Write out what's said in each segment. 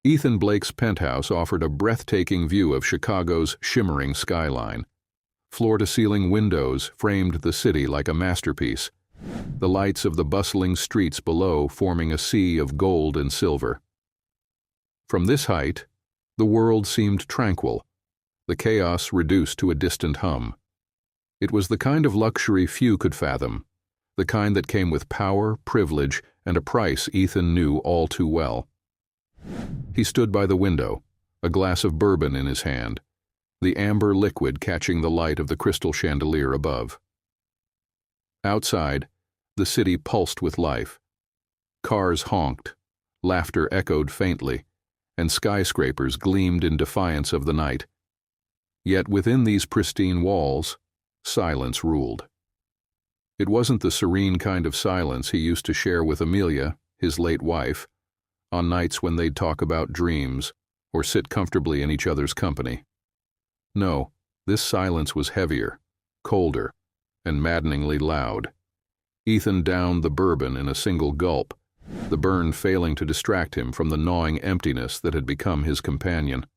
Ethan Blake's penthouse offered a breathtaking view of Chicago's shimmering skyline. Floor-to-ceiling windows framed the city like a masterpiece, the lights of the bustling streets below forming a sea of gold and silver. From this height, the world seemed tranquil, the chaos reduced to a distant hum. It was the kind of luxury few could fathom, the kind that came with power, privilege, and a price Ethan knew all too well. He stood by the window, a glass of bourbon in his hand, the amber liquid catching the light of the crystal chandelier above. Outside, the city pulsed with life. Cars honked, laughter echoed faintly, and skyscrapers gleamed in defiance of the night. Yet within these pristine walls, silence ruled. It wasn't the serene kind of silence he used to share with Amelia, his late wife, on nights when they'd talk about dreams or sit comfortably in each other's company. No, this silence was heavier, colder, and maddeningly loud. Ethan downed the bourbon in a single gulp, the burn failing to distract him from the gnawing emptiness that had become his companion.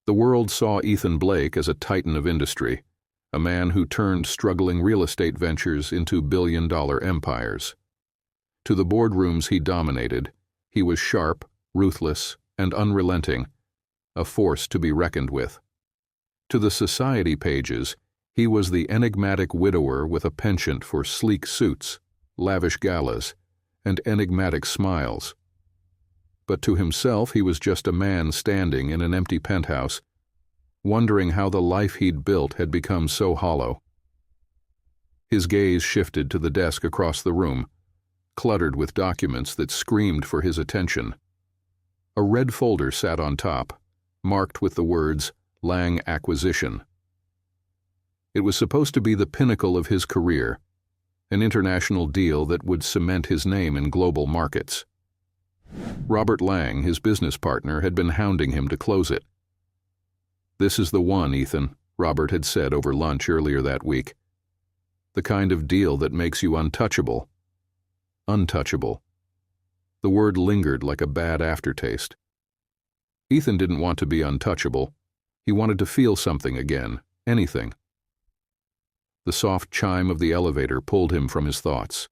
The world saw Ethan Blake as a titan of industry, a man who turned struggling real estate ventures into billion-dollar empires. To the boardrooms he dominated, he was sharp, ruthless, and unrelenting, a force to be reckoned with. To the society pages, he was the enigmatic widower with a penchant for sleek suits, lavish galas, and enigmatic smiles. But to himself he was just a man standing in an empty penthouse, wondering how the life he'd built had become so hollow. His gaze shifted to the desk across the room, cluttered with documents that screamed for his attention. A red folder sat on top, marked with the words, Lang Acquisition. It was supposed to be the pinnacle of his career, an international deal that would cement his name in global markets. Robert Lang, his business partner, had been hounding him to close it. "This is the one, Ethan," Robert had said over lunch earlier that week. "The kind of deal that makes you untouchable." Untouchable. The word lingered like a bad aftertaste. Ethan didn't want to be untouchable. He wanted to feel something again, anything. The soft chime of the elevator pulled him from his thoughts.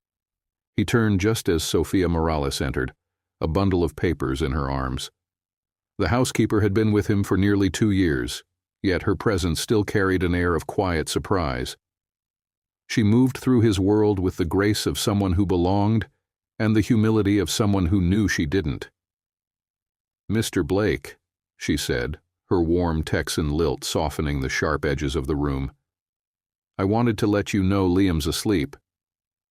He turned just as Sophia Morales entered, a bundle of papers in her arms. The housekeeper had been with him for nearly 2 years, yet her presence still carried an air of quiet surprise. She moved through his world with the grace of someone who belonged and the humility of someone who knew she didn't. "Mr. Blake," she said, her warm Texan lilt softening the sharp edges of the room. "I wanted to let you know Liam's asleep.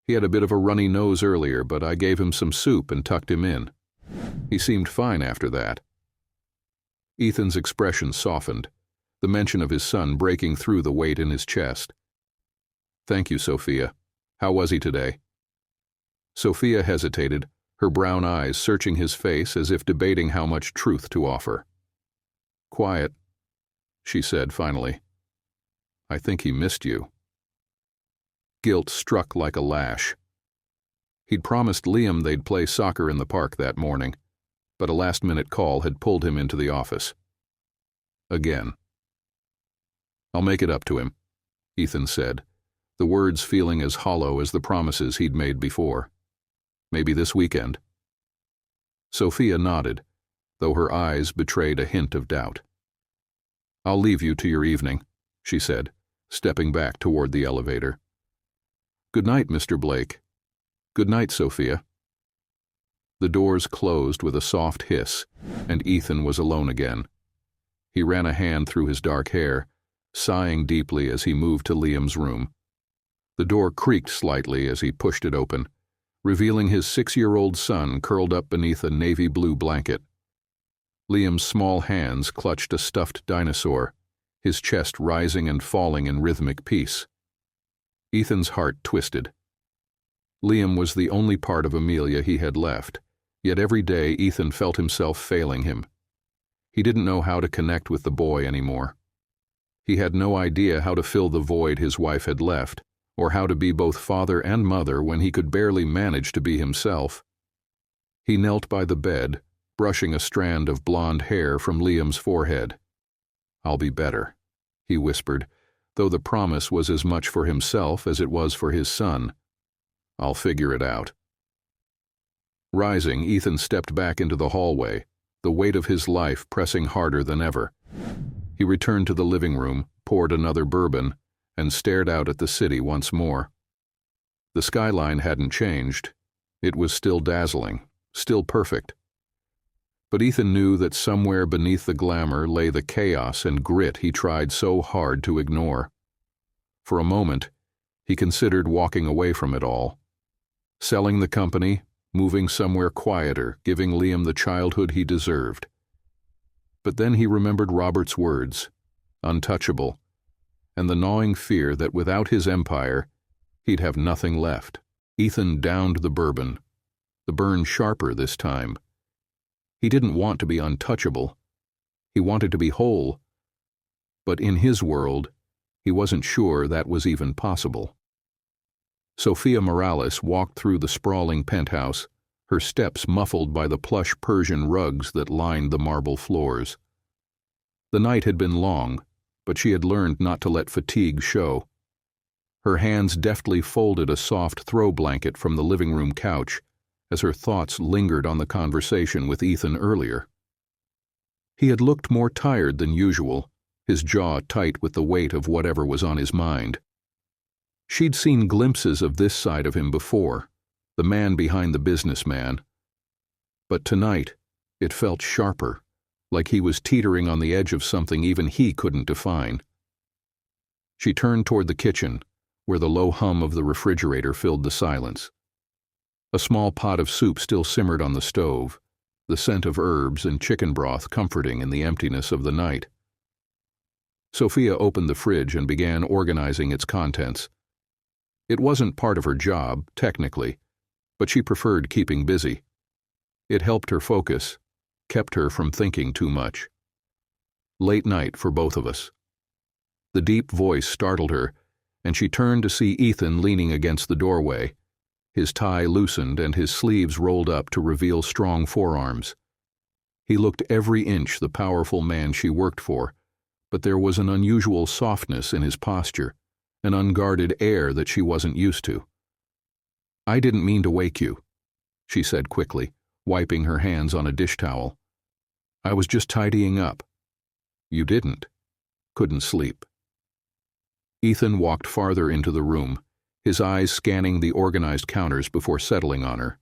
He had a bit of a runny nose earlier, but I gave him some soup and tucked him in. He seemed fine after that." Ethan's expression softened, the mention of his son breaking through the weight in his chest. "Thank you, Sophia. How was he today?" Sophia hesitated, her brown eyes searching his face as if debating how much truth to offer. "Quiet," she said finally. "I think he missed you." Guilt struck like a lash. He'd promised Liam they'd play soccer in the park that morning, but a last-minute call had pulled him into the office. Again. "I'll make it up to him," Ethan said, the words feeling as hollow as the promises he'd made before. "Maybe this weekend." Sophia nodded, though her eyes betrayed a hint of doubt. "I'll leave you to your evening," she said, stepping back toward the elevator. "Good night, Mr. Blake." "Good night, Sophia." The doors closed with a soft hiss, and Ethan was alone again. He ran a hand through his dark hair, sighing deeply as he moved to Liam's room. The door creaked slightly as he pushed it open, revealing his 6-year-old son curled up beneath a navy blue blanket. Liam's small hands clutched a stuffed dinosaur, his chest rising and falling in rhythmic peace. Ethan's heart twisted. Liam was the only part of Amelia he had left, yet every day Ethan felt himself failing him. He didn't know how to connect with the boy anymore. He had no idea how to fill the void his wife had left, or how to be both father and mother when he could barely manage to be himself. He knelt by the bed, brushing a strand of blonde hair from Liam's forehead. "I'll be better," he whispered, though the promise was as much for himself as it was for his son. "I'll figure it out." Rising, Ethan stepped back into the hallway, the weight of his life pressing harder than ever. He returned to the living room, poured another bourbon, and stared out at the city once more. The skyline hadn't changed. It was still dazzling, still perfect. But Ethan knew that somewhere beneath the glamour lay the chaos and grit he tried so hard to ignore. For a moment, he considered walking away from it all. Selling the company, moving somewhere quieter, giving Liam the childhood he deserved. But then he remembered Robert's words, untouchable, and the gnawing fear that without his empire, he'd have nothing left. Ethan downed the bourbon, the burn sharper this time. He didn't want to be untouchable. He wanted to be whole. But in his world, he wasn't sure that was even possible. Sophia Morales walked through the sprawling penthouse, her steps muffled by the plush Persian rugs that lined the marble floors. The night had been long, but she had learned not to let fatigue show. Her hands deftly folded a soft throw blanket from the living room couch as her thoughts lingered on the conversation with Ethan earlier. He had looked more tired than usual, his jaw tight with the weight of whatever was on his mind. She'd seen glimpses of this side of him before, the man behind the businessman. But tonight, it felt sharper, like he was teetering on the edge of something even he couldn't define. She turned toward the kitchen, where the low hum of the refrigerator filled the silence. A small pot of soup still simmered on the stove, the scent of herbs and chicken broth comforting in the emptiness of the night. Sophia opened the fridge and began organizing its contents. It wasn't part of her job, technically, but she preferred keeping busy. It helped her focus, kept her from thinking too much. Late night for both of us. The deep voice startled her, and she turned to see Ethan leaning against the doorway, his tie loosened and his sleeves rolled up to reveal strong forearms. He looked every inch the powerful man she worked for, but there was an unusual softness in his posture, an unguarded air that she wasn't used to. "I didn't mean to wake you," she said quickly, wiping her hands on a dish towel. "I was just tidying up." "You didn't. Couldn't sleep." Ethan walked farther into the room, his eyes scanning the organized counters before settling on her.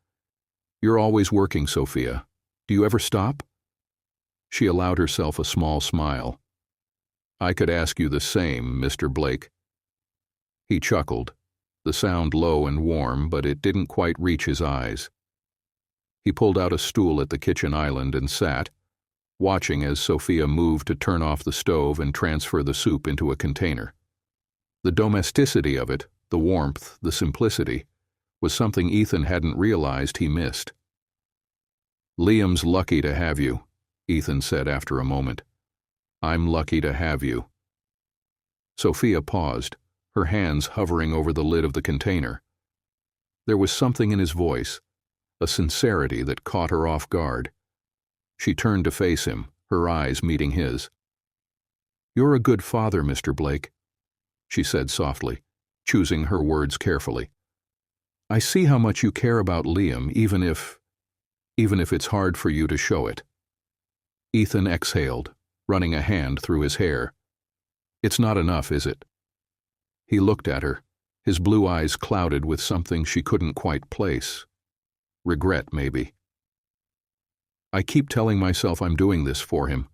"You're always working, Sophia. Do you ever stop?" She allowed herself a small smile. "I could ask you the same, Mr. Blake." He chuckled, the sound low and warm, but it didn't quite reach his eyes. He pulled out a stool at the kitchen island and sat, watching as Sophia moved to turn off the stove and transfer the soup into a container. The domesticity of it, the warmth, the simplicity, was something Ethan hadn't realized he missed. "Liam's lucky to have you," Ethan said after a moment. "I'm lucky to have you." Sophia paused, her hands hovering over the lid of the container. There was something in his voice, a sincerity that caught her off guard. She turned to face him, her eyes meeting his. "You're a good father, Mr. Blake," she said softly, choosing her words carefully. "I see how much you care about Liam, even if it's hard for you to show it." Ethan exhaled, running a hand through his hair. "It's not enough, is it?" He looked at her, his blue eyes clouded with something she couldn't quite place. Regret, maybe. "I keep telling myself I'm doing this for him,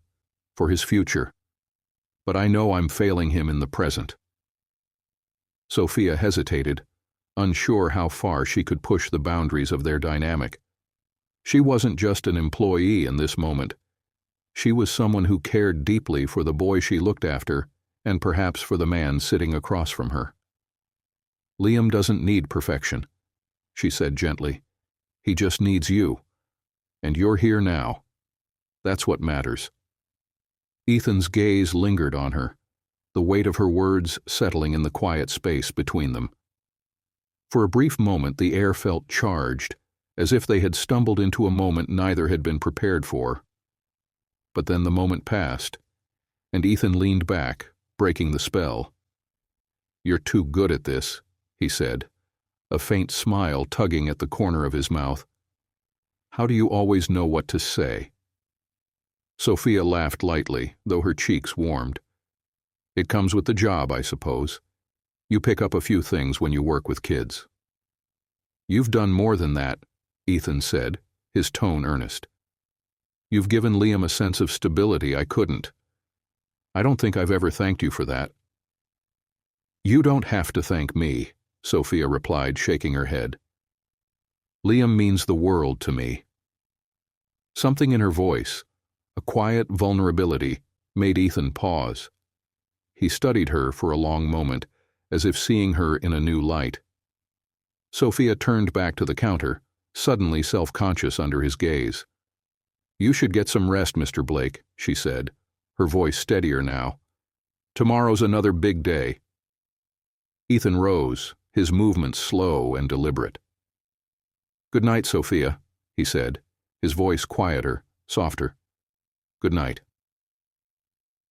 for his future, but I know I'm failing him in the present." Sophia hesitated, unsure how far she could push the boundaries of their dynamic. She wasn't just an employee in this moment. She was someone who cared deeply for the boy she looked after, and perhaps for the man sitting across from her. "Liam doesn't need perfection," she said gently. "He just needs you. And you're here now. That's what matters." Ethan's gaze lingered on her, the weight of her words settling in the quiet space between them. For a brief moment the air felt charged, as if they had stumbled into a moment neither had been prepared for. But then the moment passed, and Ethan leaned back, breaking the spell. "You're too good at this," he said, a faint smile tugging at the corner of his mouth. "How do you always know what to say?" Sophia laughed lightly, though her cheeks warmed. "It comes with the job, I suppose. You pick up a few things when you work with kids." "You've done more than that," Ethan said, his tone earnest. "You've given Liam a sense of stability I couldn't. I don't think I've ever thanked you for that." "You don't have to thank me," Sophia replied, shaking her head. "Liam means the world to me." Something in her voice, a quiet vulnerability, made Ethan pause. He studied her for a long moment, as if seeing her in a new light. Sophia turned back to the counter, suddenly self-conscious under his gaze. "You should get some rest, Mr. Blake," she said, her voice steadier now. "Tomorrow's another big day." Ethan rose, his movements slow and deliberate. "Good night, Sophia," he said, his voice quieter, softer. "Good night."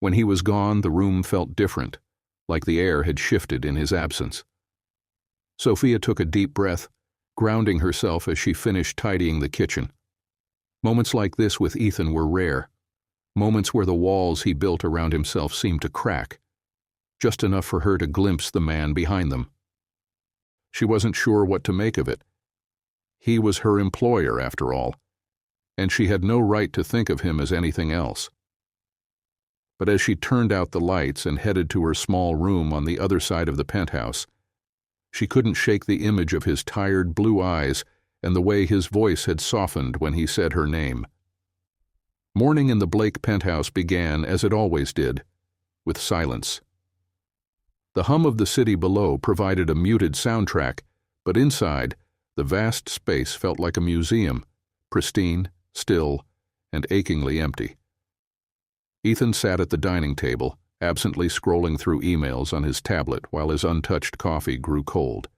When he was gone, the room felt different, like the air had shifted in his absence. Sophia took a deep breath, grounding herself as she finished tidying the kitchen. Moments like this with Ethan were rare, moments where the walls he built around himself seemed to crack, just enough for her to glimpse the man behind them. She wasn't sure what to make of it. He was her employer, after all, and she had no right to think of him as anything else. But as she turned out the lights and headed to her small room on the other side of the penthouse, she couldn't shake the image of his tired blue eyes and the way his voice had softened when he said her name. Morning in the Blake penthouse began as it always did, with silence. The hum of the city below provided a muted soundtrack, but inside, the vast space felt like a museum, pristine, still, and achingly empty. Ethan sat at the dining table, absently scrolling through emails on his tablet while his untouched coffee grew cold.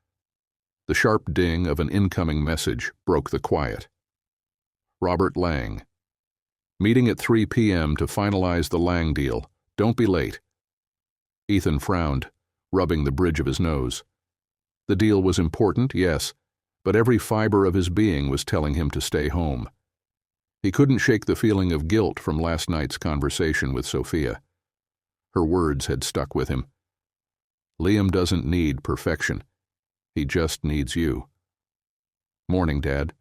The sharp ding of an incoming message broke the quiet. Robert Lang. "Meeting at 3 p.m. to finalize the Lang deal. Don't be late." Ethan frowned, rubbing the bridge of his nose. The deal was important, yes, but every fiber of his being was telling him to stay home. He couldn't shake the feeling of guilt from last night's conversation with Sophia. Her words had stuck with him. "Liam doesn't need perfection. He just needs you." "Morning, Dad."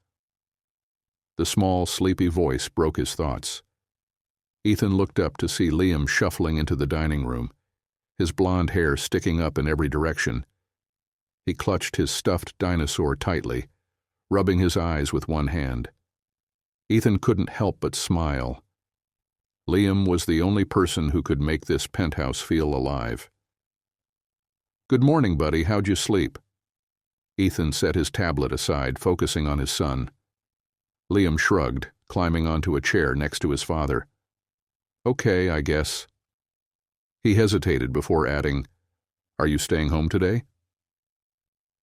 The small, sleepy voice broke his thoughts. Ethan looked up to see Liam shuffling into the dining room, his blonde hair sticking up in every direction. He clutched his stuffed dinosaur tightly, rubbing his eyes with one hand. Ethan couldn't help but smile. Liam was the only person who could make this penthouse feel alive. "Good morning, buddy. How'd you sleep?" Ethan set his tablet aside, focusing on his son. Liam shrugged, climbing onto a chair next to his father. "Okay, I guess." He hesitated before adding, "Are you staying home today?"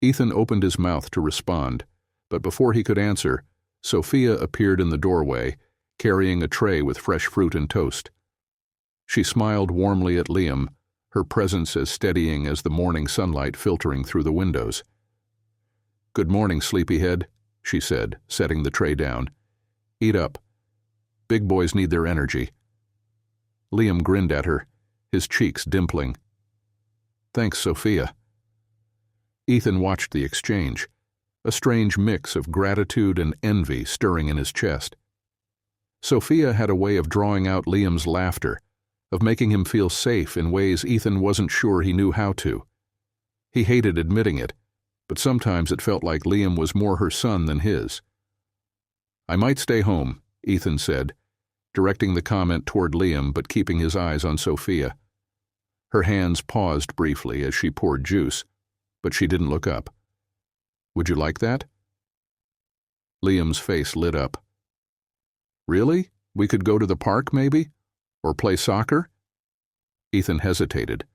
Ethan opened his mouth to respond, but before he could answer, Sophia appeared in the doorway, carrying a tray with fresh fruit and toast. She smiled warmly at Liam, her presence as steadying as the morning sunlight filtering through the windows. "Good morning, sleepyhead," she said, setting the tray down. "Eat up. Big boys need their energy." Liam grinned at her, his cheeks dimpling. "Thanks, Sophia." Ethan watched the exchange, a strange mix of gratitude and envy stirring in his chest. Sophia had a way of drawing out Liam's laughter, of making him feel safe in ways Ethan wasn't sure he knew how to. He hated admitting it, but sometimes it felt like Liam was more her son than his. "I might stay home," Ethan said, directing the comment toward Liam but keeping his eyes on Sophia. Her hands paused briefly as she poured juice, but she didn't look up. "Would you like that?" Liam's face lit up. "Really? We could go to the park, maybe? Or play soccer?" Ethan hesitated.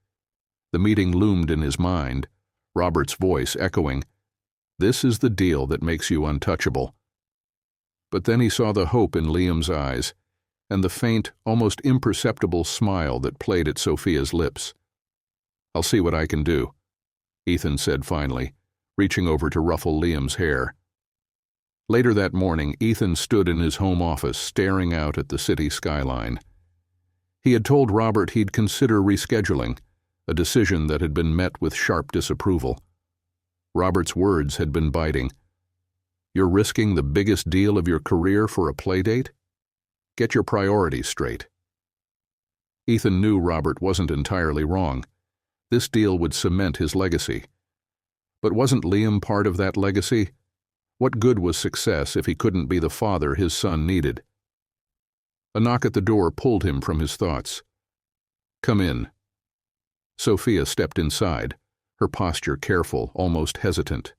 The meeting loomed in his mind, Robert's voice echoing, "This is the deal that makes you untouchable. But then he saw the hope in Liam's eyes, and the faint, almost imperceptible smile that played at Sophia's lips. "I'll see what I can do," Ethan said finally, reaching over to ruffle Liam's hair. Later that morning, Ethan stood in his home office, staring out at the city skyline. He had told Robert he'd consider rescheduling, a decision that had been met with sharp disapproval. Robert's words had been biting. "You're risking the biggest deal of your career for a playdate? Get your priorities straight." Ethan knew Robert wasn't entirely wrong. This deal would cement his legacy. But wasn't Liam part of that legacy? What good was success if he couldn't be the father his son needed? A knock at the door pulled him from his thoughts. "Come in." Sophia stepped inside, her posture careful, almost hesitant.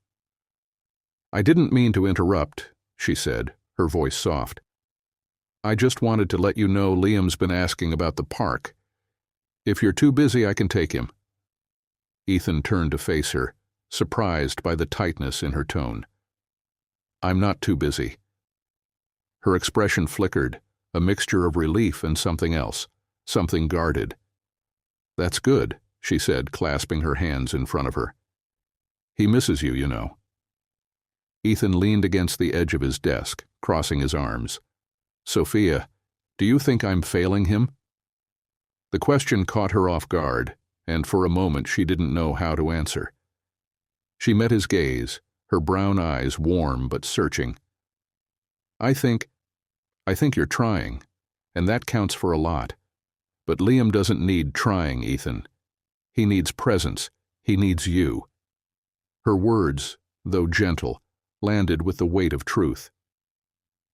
"I didn't mean to interrupt," she said, her voice soft. "I just wanted to let you know Liam's been asking about the park. If you're too busy, I can take him." Ethan turned to face her, surprised by the tightness in her tone. "I'm not too busy." Her expression flickered, a mixture of relief and something else, something guarded. "That's good," she said, clasping her hands in front of her. "He misses you, you know." Ethan leaned against the edge of his desk, crossing his arms. "Sophia, do you think I'm failing him?" The question caught her off guard, and for a moment she didn't know how to answer. She met his gaze, her brown eyes warm but searching. I think you're trying, and that counts for a lot. But Liam doesn't need trying, Ethan. He needs presence. He needs you." Her words, though gentle, landed with the weight of truth.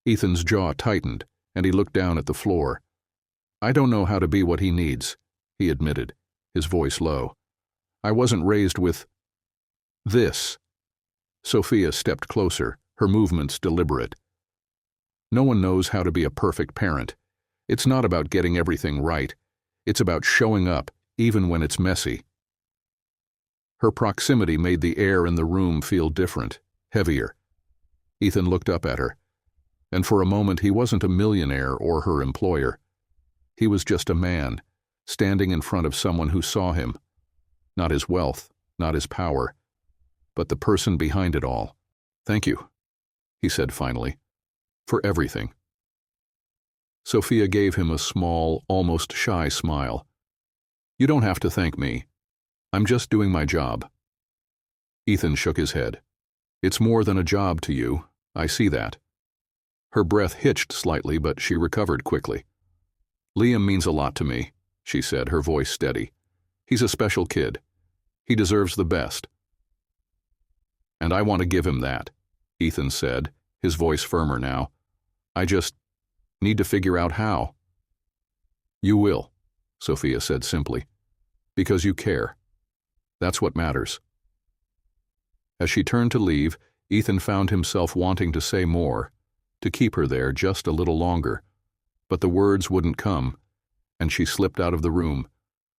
Ethan's jaw tightened, and he looked down at the floor. "I don't know how to be what he needs," he admitted, his voice low. "I wasn't raised with this." Sophia stepped closer, her movements deliberate. "No one knows how to be a perfect parent. It's not about getting everything right. It's about showing up, even when it's messy." Her proximity made the air in the room feel different, heavier. Ethan looked up at her, and for a moment he wasn't a millionaire or her employer. He was just a man, standing in front of someone who saw him. Not his wealth, not his power, but the person behind it all. "Thank you," he said finally, "for everything." Sophia gave him a small, almost shy smile. "You don't have to thank me. I'm just doing my job." Ethan shook his head. "It's more than a job to you. I see that." Her breath hitched slightly, but she recovered quickly. "Liam means a lot to me," she said, her voice steady. "He's a special kid. He deserves the best." "And I want to give him that," Ethan said, his voice firmer now. "I just need to figure out how." "You will," Sophia said simply, "because you care. That's what matters." As she turned to leave, Ethan found himself wanting to say more, to keep her there just a little longer, but the words wouldn't come, and she slipped out of the room,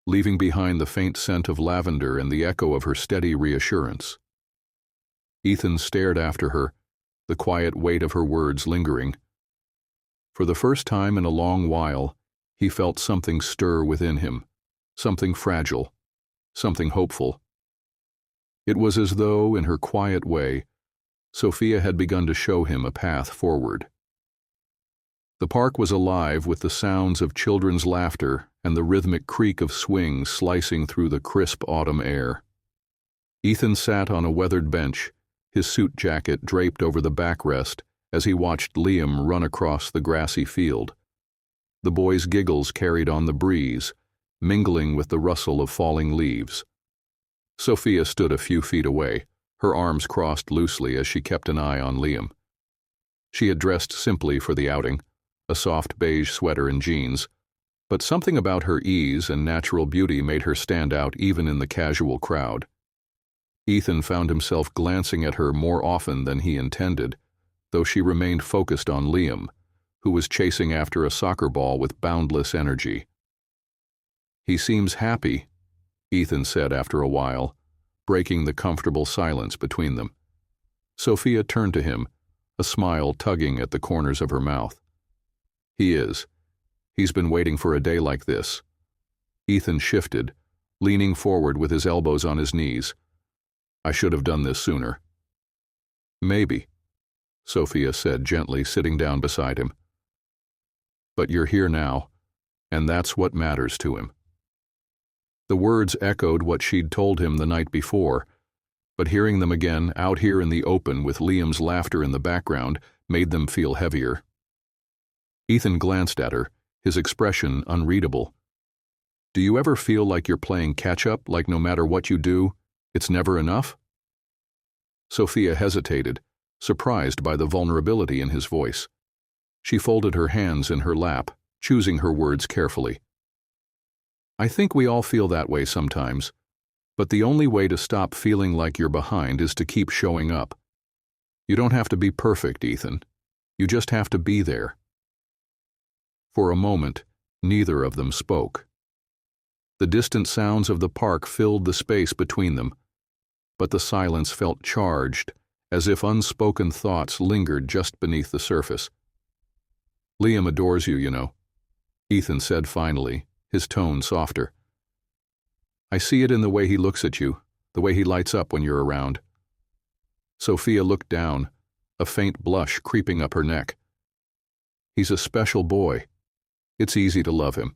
leaving behind the faint scent of lavender and the echo of her steady reassurance. Ethan stared after her, the quiet weight of her words lingering. For the first time in a long while, he felt something stir within him, something fragile, something hopeful. It was as though, in her quiet way, Sophia had begun to show him a path forward. The park was alive with the sounds of children's laughter and the rhythmic creak of swings slicing through the crisp autumn air. Ethan sat on a weathered bench, his suit jacket draped over the backrest as he watched Liam run across the grassy field. The boy's giggles carried on the breeze, mingling with the rustle of falling leaves. Sophia stood a few feet away, her arms crossed loosely as she kept an eye on Liam. She had dressed simply for the outing, a soft beige sweater and jeans, but something about her ease and natural beauty made her stand out even in the casual crowd. Ethan found himself glancing at her more often than he intended, though she remained focused on Liam, who was chasing after a soccer ball with boundless energy. "He seems happy," Ethan said after a while, breaking the comfortable silence between them. Sophia turned to him, a smile tugging at the corners of her mouth. He is. He's been waiting for a day like this. Ethan shifted, leaning forward with his elbows on his knees. I should have done this sooner. Maybe, Sophia said gently, sitting down beside him. But you're here now, and that's what matters to him. The words echoed what she'd told him the night before, but hearing them again out here in the open with Liam's laughter in the background made them feel heavier. Ethan glanced at her, his expression unreadable. Do you ever feel like you're playing catch-up, like no matter what you do, it's never enough? Sophia hesitated, surprised by the vulnerability in his voice. She folded her hands in her lap, choosing her words carefully. I think we all feel that way sometimes, but the only way to stop feeling like you're behind is to keep showing up. You don't have to be perfect, Ethan. You just have to be there. For a moment, neither of them spoke. The distant sounds of the park filled the space between them, but the silence felt charged, as if unspoken thoughts lingered just beneath the surface. Liam adores you, you know, Ethan said finally, his tone softer. I see it in the way he looks at you, the way he lights up when you're around. Sophia looked down, a faint blush creeping up her neck. He's a special boy. It's easy to love him.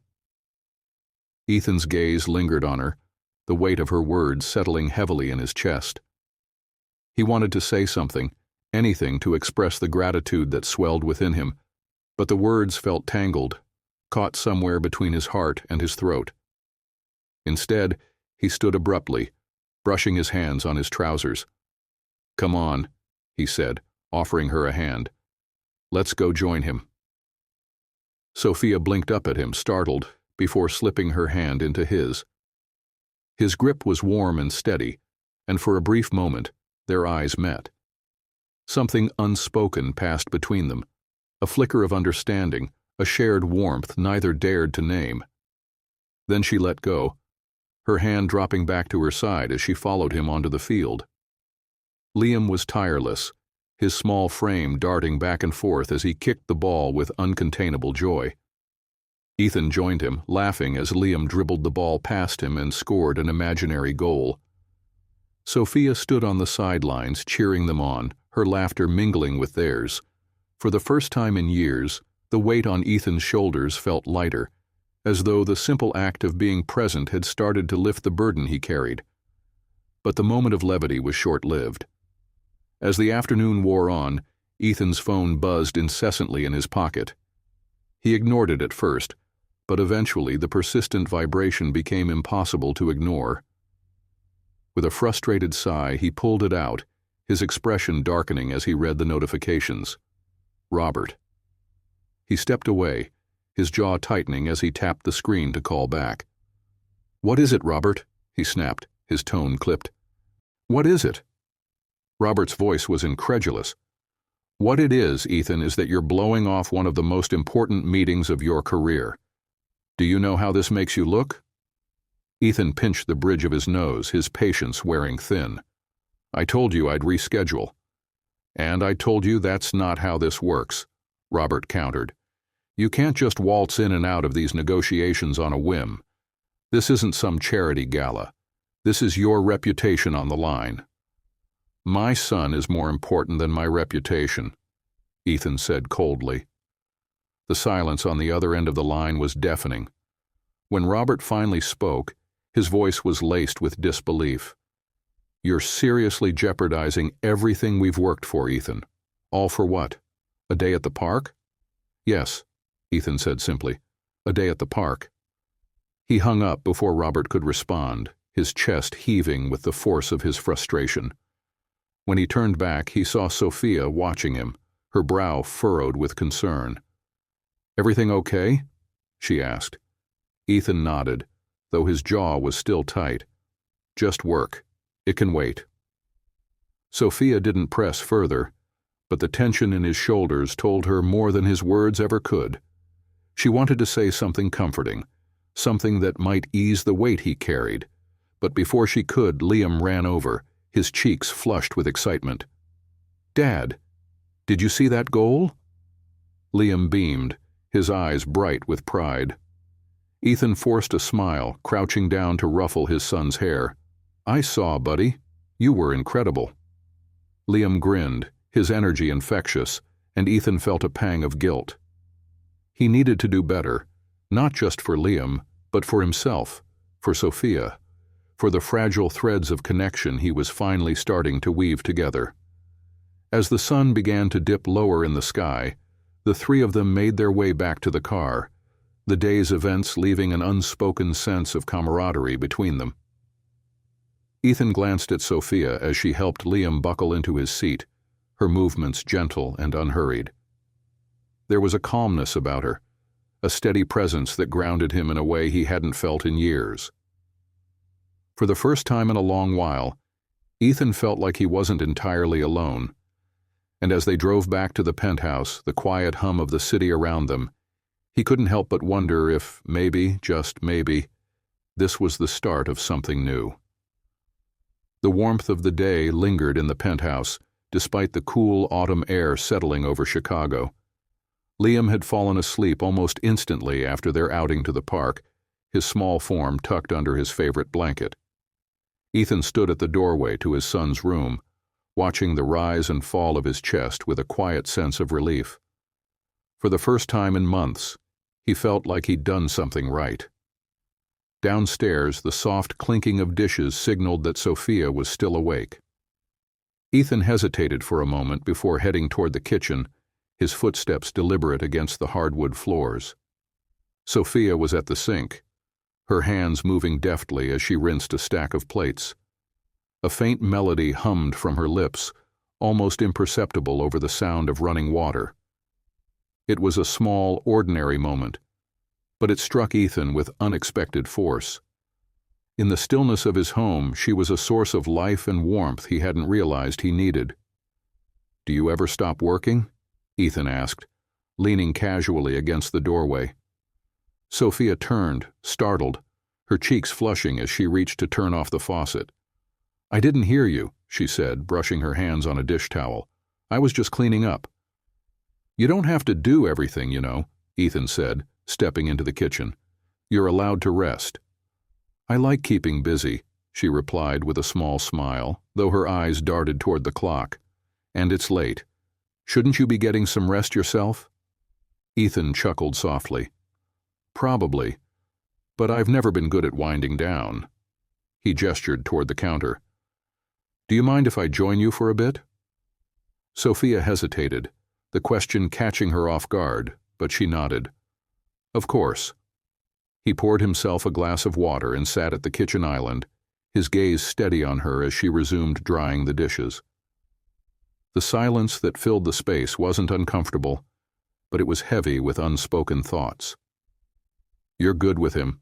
Ethan's gaze lingered on her, the weight of her words settling heavily in his chest. He wanted to say something, anything to express the gratitude that swelled within him, but the words felt tangled, caught somewhere between his heart and his throat. Instead, he stood abruptly, brushing his hands on his trousers. Come on, he said, offering her a hand. Let's go join him. Sophia blinked up at him, startled, before slipping her hand into his. His grip was warm and steady, and for a brief moment, their eyes met. Something unspoken passed between them, a flicker of understanding, a shared warmth neither dared to name. Then she let go, her hand dropping back to her side as she followed him onto the field. Liam was tireless, his small frame darting back and forth as he kicked the ball with uncontainable joy. Ethan joined him, laughing as Liam dribbled the ball past him and scored an imaginary goal. Sophia stood on the sidelines, cheering them on, her laughter mingling with theirs. For the first time in years, the weight on Ethan's shoulders felt lighter, as though the simple act of being present had started to lift the burden he carried. But the moment of levity was short-lived. As the afternoon wore on, Ethan's phone buzzed incessantly in his pocket. He ignored it at first, but eventually the persistent vibration became impossible to ignore. With a frustrated sigh, he pulled it out, his expression darkening as he read the notifications. Robert. He stepped away, his jaw tightening as he tapped the screen to call back. What is it, Robert? He snapped, his tone clipped. What is it? Robert's voice was incredulous. What it is, Ethan, is that you're blowing off one of the most important meetings of your career. Do you know how this makes you look? Ethan pinched the bridge of his nose, his patience wearing thin. I told you I'd reschedule. And I told you that's not how this works, Robert countered. You can't just waltz in and out of these negotiations on a whim. This isn't some charity gala. This is your reputation on the line. My son is more important than my reputation, Ethan said coldly. The silence on the other end of the line was deafening. When Robert finally spoke, his voice was laced with disbelief. You're seriously jeopardizing everything we've worked for, Ethan. All for what? A day at the park? Yes, Ethan said simply. A day at the park. He hung up before Robert could respond, his chest heaving with the force of his frustration. When he turned back, he saw Sophia watching him, her brow furrowed with concern. Everything okay? She asked. Ethan nodded, though his jaw was still tight. Just work. It can wait. Sophia didn't press further, but the tension in his shoulders told her more than his words ever could. She wanted to say something comforting, something that might ease the weight he carried, but before she could, Liam ran over, his cheeks flushed with excitement. Dad! Did you see that goal?" Liam beamed, his eyes bright with pride. Ethan forced a smile, crouching down to ruffle his son's hair. "I saw, buddy. You were incredible." Liam grinned, his energy infectious, and Ethan felt a pang of guilt. He needed to do better, not just for Liam, but for himself, for Sophia, for the fragile threads of connection he was finally starting to weave together. As the sun began to dip lower in the sky, the three of them made their way back to the car, the day's events leaving an unspoken sense of camaraderie between them. Ethan glanced at Sophia as she helped Liam buckle into his seat, her movements gentle and unhurried. There was a calmness about her, a steady presence that grounded him in a way he hadn't felt in years. For the first time in a long while, Ethan felt like he wasn't entirely alone, and as they drove back to the penthouse, the quiet hum of the city around them, he couldn't help but wonder if maybe, just maybe, this was the start of something new. The warmth of the day lingered in the penthouse, despite the cool autumn air settling over Chicago. Liam had fallen asleep almost instantly after their outing to the park, his small form tucked under his favorite blanket. Ethan stood at the doorway to his son's room, watching the rise and fall of his chest with a quiet sense of relief. For the first time in months, he felt like he'd done something right. Downstairs, the soft clinking of dishes signaled that Sophia was still awake. Ethan hesitated for a moment before heading toward the kitchen, his footsteps deliberate against the hardwood floors. Sophia was at the sink, her hands moving deftly as she rinsed a stack of plates. A faint melody hummed from her lips, almost imperceptible over the sound of running water. It was a small, ordinary moment, but it struck Ethan with unexpected force. In the stillness of his home, she was a source of life and warmth he hadn't realized he needed. "Do you ever stop working?" Ethan asked, leaning casually against the doorway. Sophia turned, startled, her cheeks flushing as she reached to turn off the faucet. "I didn't hear you," she said, brushing her hands on a dish towel. "I was just cleaning up." "You don't have to do everything, you know," Ethan said, stepping into the kitchen. "You're allowed to rest." "I like keeping busy," she replied with a small smile, though her eyes darted toward the clock. "And it's late. Shouldn't you be getting some rest yourself?" Ethan chuckled softly. "Probably, but I've never been good at winding down." He gestured toward the counter. "Do you mind if I join you for a bit?" Sophia hesitated, the question catching her off guard, but she nodded. "Of course." He poured himself a glass of water and sat at the kitchen island, his gaze steady on her as she resumed drying the dishes. The silence that filled the space wasn't uncomfortable, but it was heavy with unspoken thoughts. "You're good with him,"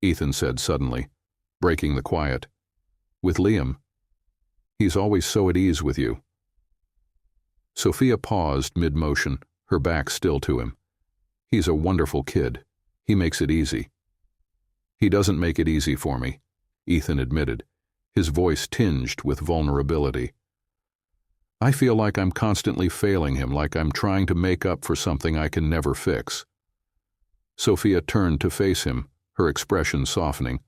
Ethan said suddenly, breaking the quiet. "With Liam. He's always so at ease with you." Sophia paused mid-motion, her back still to him. "He's a wonderful kid. He makes it easy." "He doesn't make it easy for me," Ethan admitted, his voice tinged with vulnerability. "I feel like I'm constantly failing him, like I'm trying to make up for something I can never fix." Sophia turned to face him, her expression softening.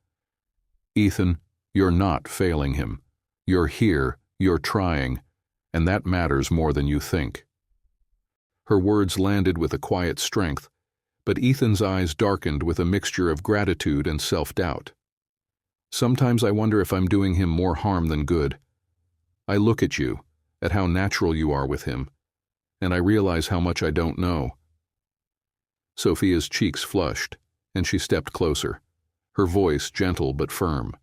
"Ethan, you're not failing him. You're here, you're trying, and that matters more than you think." Her words landed with a quiet strength, but Ethan's eyes darkened with a mixture of gratitude and self-doubt. "Sometimes I wonder if I'm doing him more harm than good. I look at you, at how natural you are with him, and I realize how much I don't know." Sophia's cheeks flushed, and she stepped closer, her voice gentle but firm.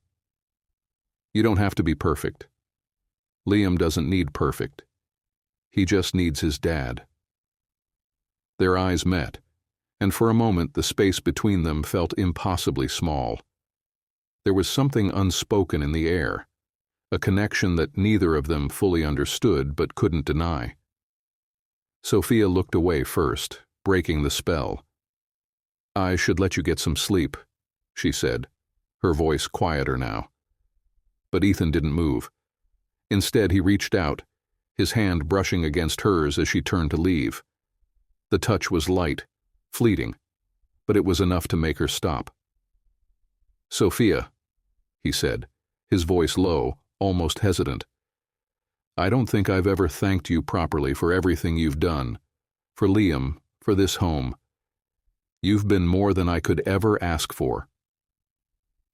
"You don't have to be perfect. Liam doesn't need perfect. He just needs his dad." Their eyes met, and for a moment the space between them felt impossibly small. There was something unspoken in the air, a connection that neither of them fully understood but couldn't deny. Sophia looked away first, breaking the spell. "I should let you get some sleep," she said, her voice quieter now. But Ethan didn't move. Instead, he reached out, his hand brushing against hers as she turned to leave. The touch was light, fleeting, but it was enough to make her stop. "Sophia," he said, his voice low, almost hesitant. "I don't think I've ever thanked you properly for everything you've done, for Liam, for this home. You've been more than I could ever ask for."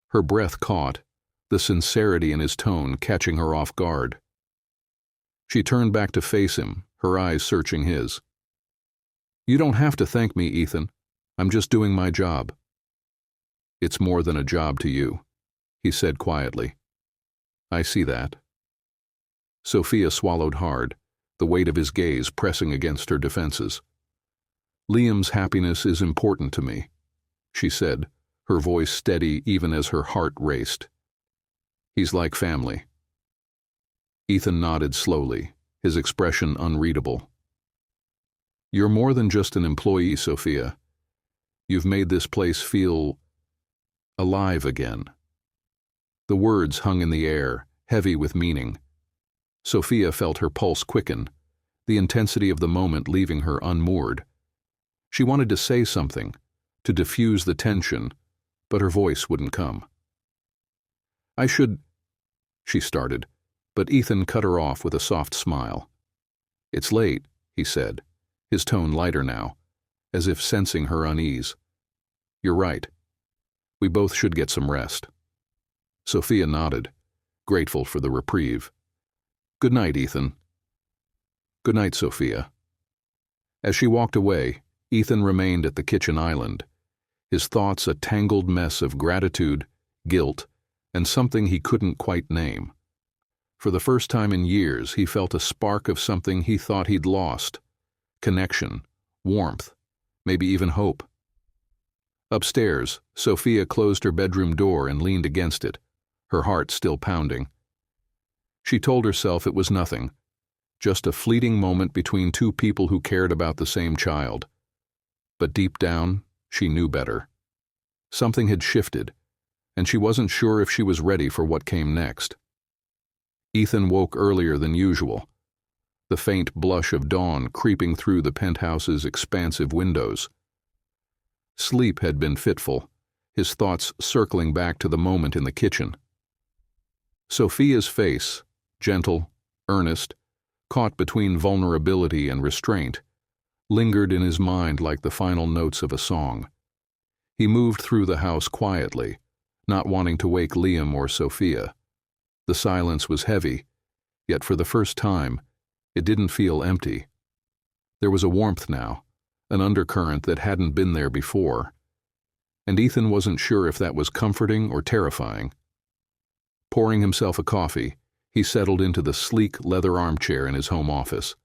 Her breath caught, the sincerity in his tone catching her off guard. She turned back to face him, her eyes searching his. "You don't have to thank me, Ethan. I'm just doing my job." "It's more than a job to you," he said quietly. "I see that." Sophia swallowed hard, the weight of his gaze pressing against her defenses. "Liam's happiness is important to me," she said, her voice steady even as her heart raced. "He's like family." Ethan nodded slowly, his expression unreadable. "You're more than just an employee, Sophia. You've made this place feel alive again." The words hung in the air, heavy with meaning. Sophia felt her pulse quicken, the intensity of the moment leaving her unmoored. She wanted to say something, to diffuse the tension, but her voice wouldn't come. "I should—" she started, but Ethan cut her off with a soft smile. "It's late," he said, his tone lighter now, as if sensing her unease. "You're right. We both should get some rest." Sophia nodded, grateful for the reprieve. "Good night, Ethan." "Good night, Sophia." As she walked away, Ethan remained at the kitchen island, his thoughts a tangled mess of gratitude, guilt, and something he couldn't quite name. For the first time in years, he felt a spark of something he thought he'd lost: connection, warmth, maybe even hope. Upstairs, Sophia closed her bedroom door and leaned against it, her heart still pounding. She told herself it was nothing, just a fleeting moment between two people who cared about the same child. But deep down, she knew better. Something had shifted, and she wasn't sure if she was ready for what came next. Ethan woke earlier than usual, the faint blush of dawn creeping through the penthouse's expansive windows. Sleep had been fitful, his thoughts circling back to the moment in the kitchen. Sophia's face, gentle, earnest, caught between vulnerability and restraint, lingered in his mind like the final notes of a song. He moved through the house quietly, not wanting to wake Liam or Sophia. The silence was heavy, yet for the first time, it didn't feel empty. There was a warmth now, an undercurrent that hadn't been there before, and Ethan wasn't sure if that was comforting or terrifying. Pouring himself a coffee, he settled into the sleek leather armchair in his home office.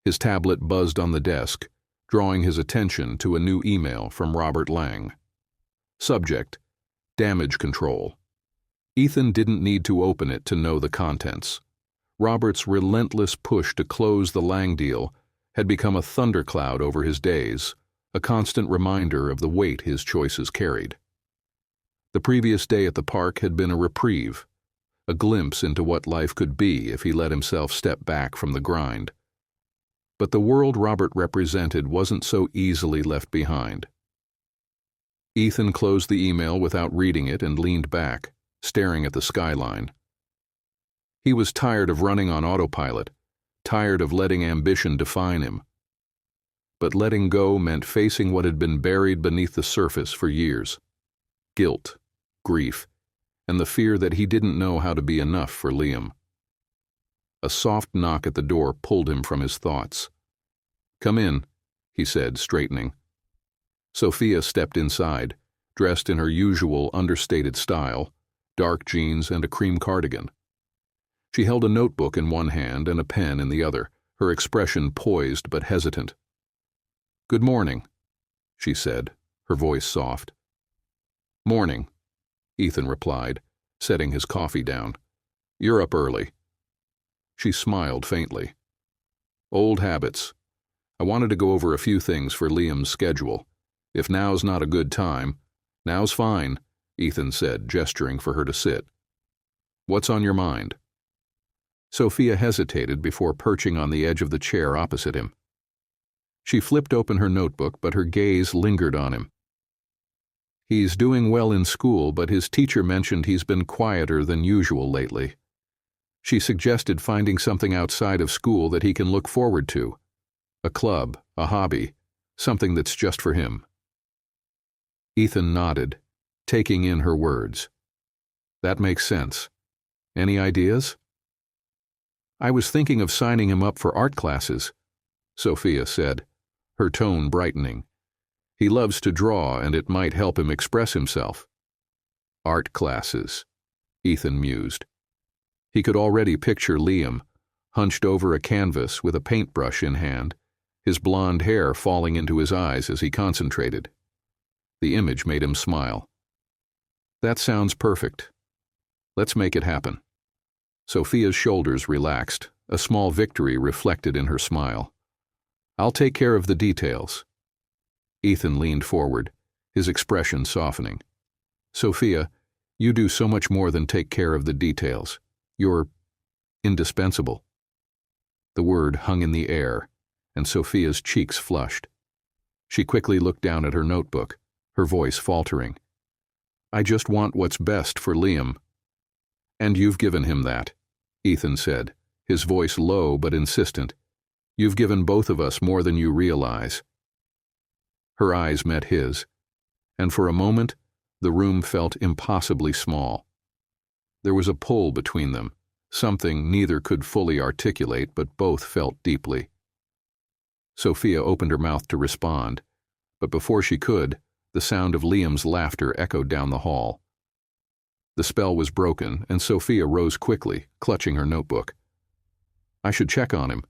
His tablet buzzed on the desk, drawing his attention to a new email from Robert Lang. Subject: Damage Control. Ethan didn't need to open it to know the contents. Robert's relentless push to close the Lang deal had become a thundercloud over his days, a constant reminder of the weight his choices carried. The previous day at the park had been a reprieve, a glimpse into what life could be if he let himself step back from the grind. But the world Robert represented wasn't so easily left behind. Ethan closed the email without reading it and leaned back, staring at the skyline. He was tired of running on autopilot, tired of letting ambition define him. But letting go meant facing what had been buried beneath the surface for years: guilt, grief, and the fear that he didn't know how to be enough for Liam. A soft knock at the door pulled him from his thoughts. "Come in," he said, straightening. Sophia stepped inside, dressed in her usual understated style, dark jeans and a cream cardigan. She held a notebook in one hand and a pen in the other, her expression poised but hesitant. "Good morning," she said, her voice soft. "Morning," Ethan replied, setting his coffee down. "You're up early." She smiled faintly. "Old habits. I wanted to go over a few things for Liam's schedule. If now's not a good time—" "Now's fine," Ethan said, gesturing for her to sit. "What's on your mind?" Sophia hesitated before perching on the edge of the chair opposite him. She flipped open her notebook, but her gaze lingered on him. He's doing well in school, but his teacher mentioned he's been quieter than usual lately. She suggested finding something outside of school that he can look forward to. A club, a hobby, something that's just for him. Ethan nodded, taking in her words. That makes sense. Any ideas? I was thinking of signing him up for art classes, Sophia said, her tone brightening. He loves to draw, and it might help him express himself. Art classes, Ethan mused. He could already picture Liam, hunched over a canvas with a paintbrush in hand, his blonde hair falling into his eyes as he concentrated. The image made him smile. That sounds perfect. Let's make it happen. Sophia's shoulders relaxed, a small victory reflected in her smile. I'll take care of the details. Ethan leaned forward, his expression softening. Sophia, you do so much more than take care of the details. You're indispensable. The word hung in the air, and Sophia's cheeks flushed. She quickly looked down at her notebook, her voice faltering. I just want what's best for Liam. And you've given him that, Ethan said, his voice low but insistent. You've given both of us more than you realize. Her eyes met his, and for a moment, the room felt impossibly small. There was a pull between them, something neither could fully articulate but both felt deeply. Sophia opened her mouth to respond, but before she could, the sound of Liam's laughter echoed down the hall. The spell was broken, and Sophia rose quickly, clutching her notebook. I should check on him.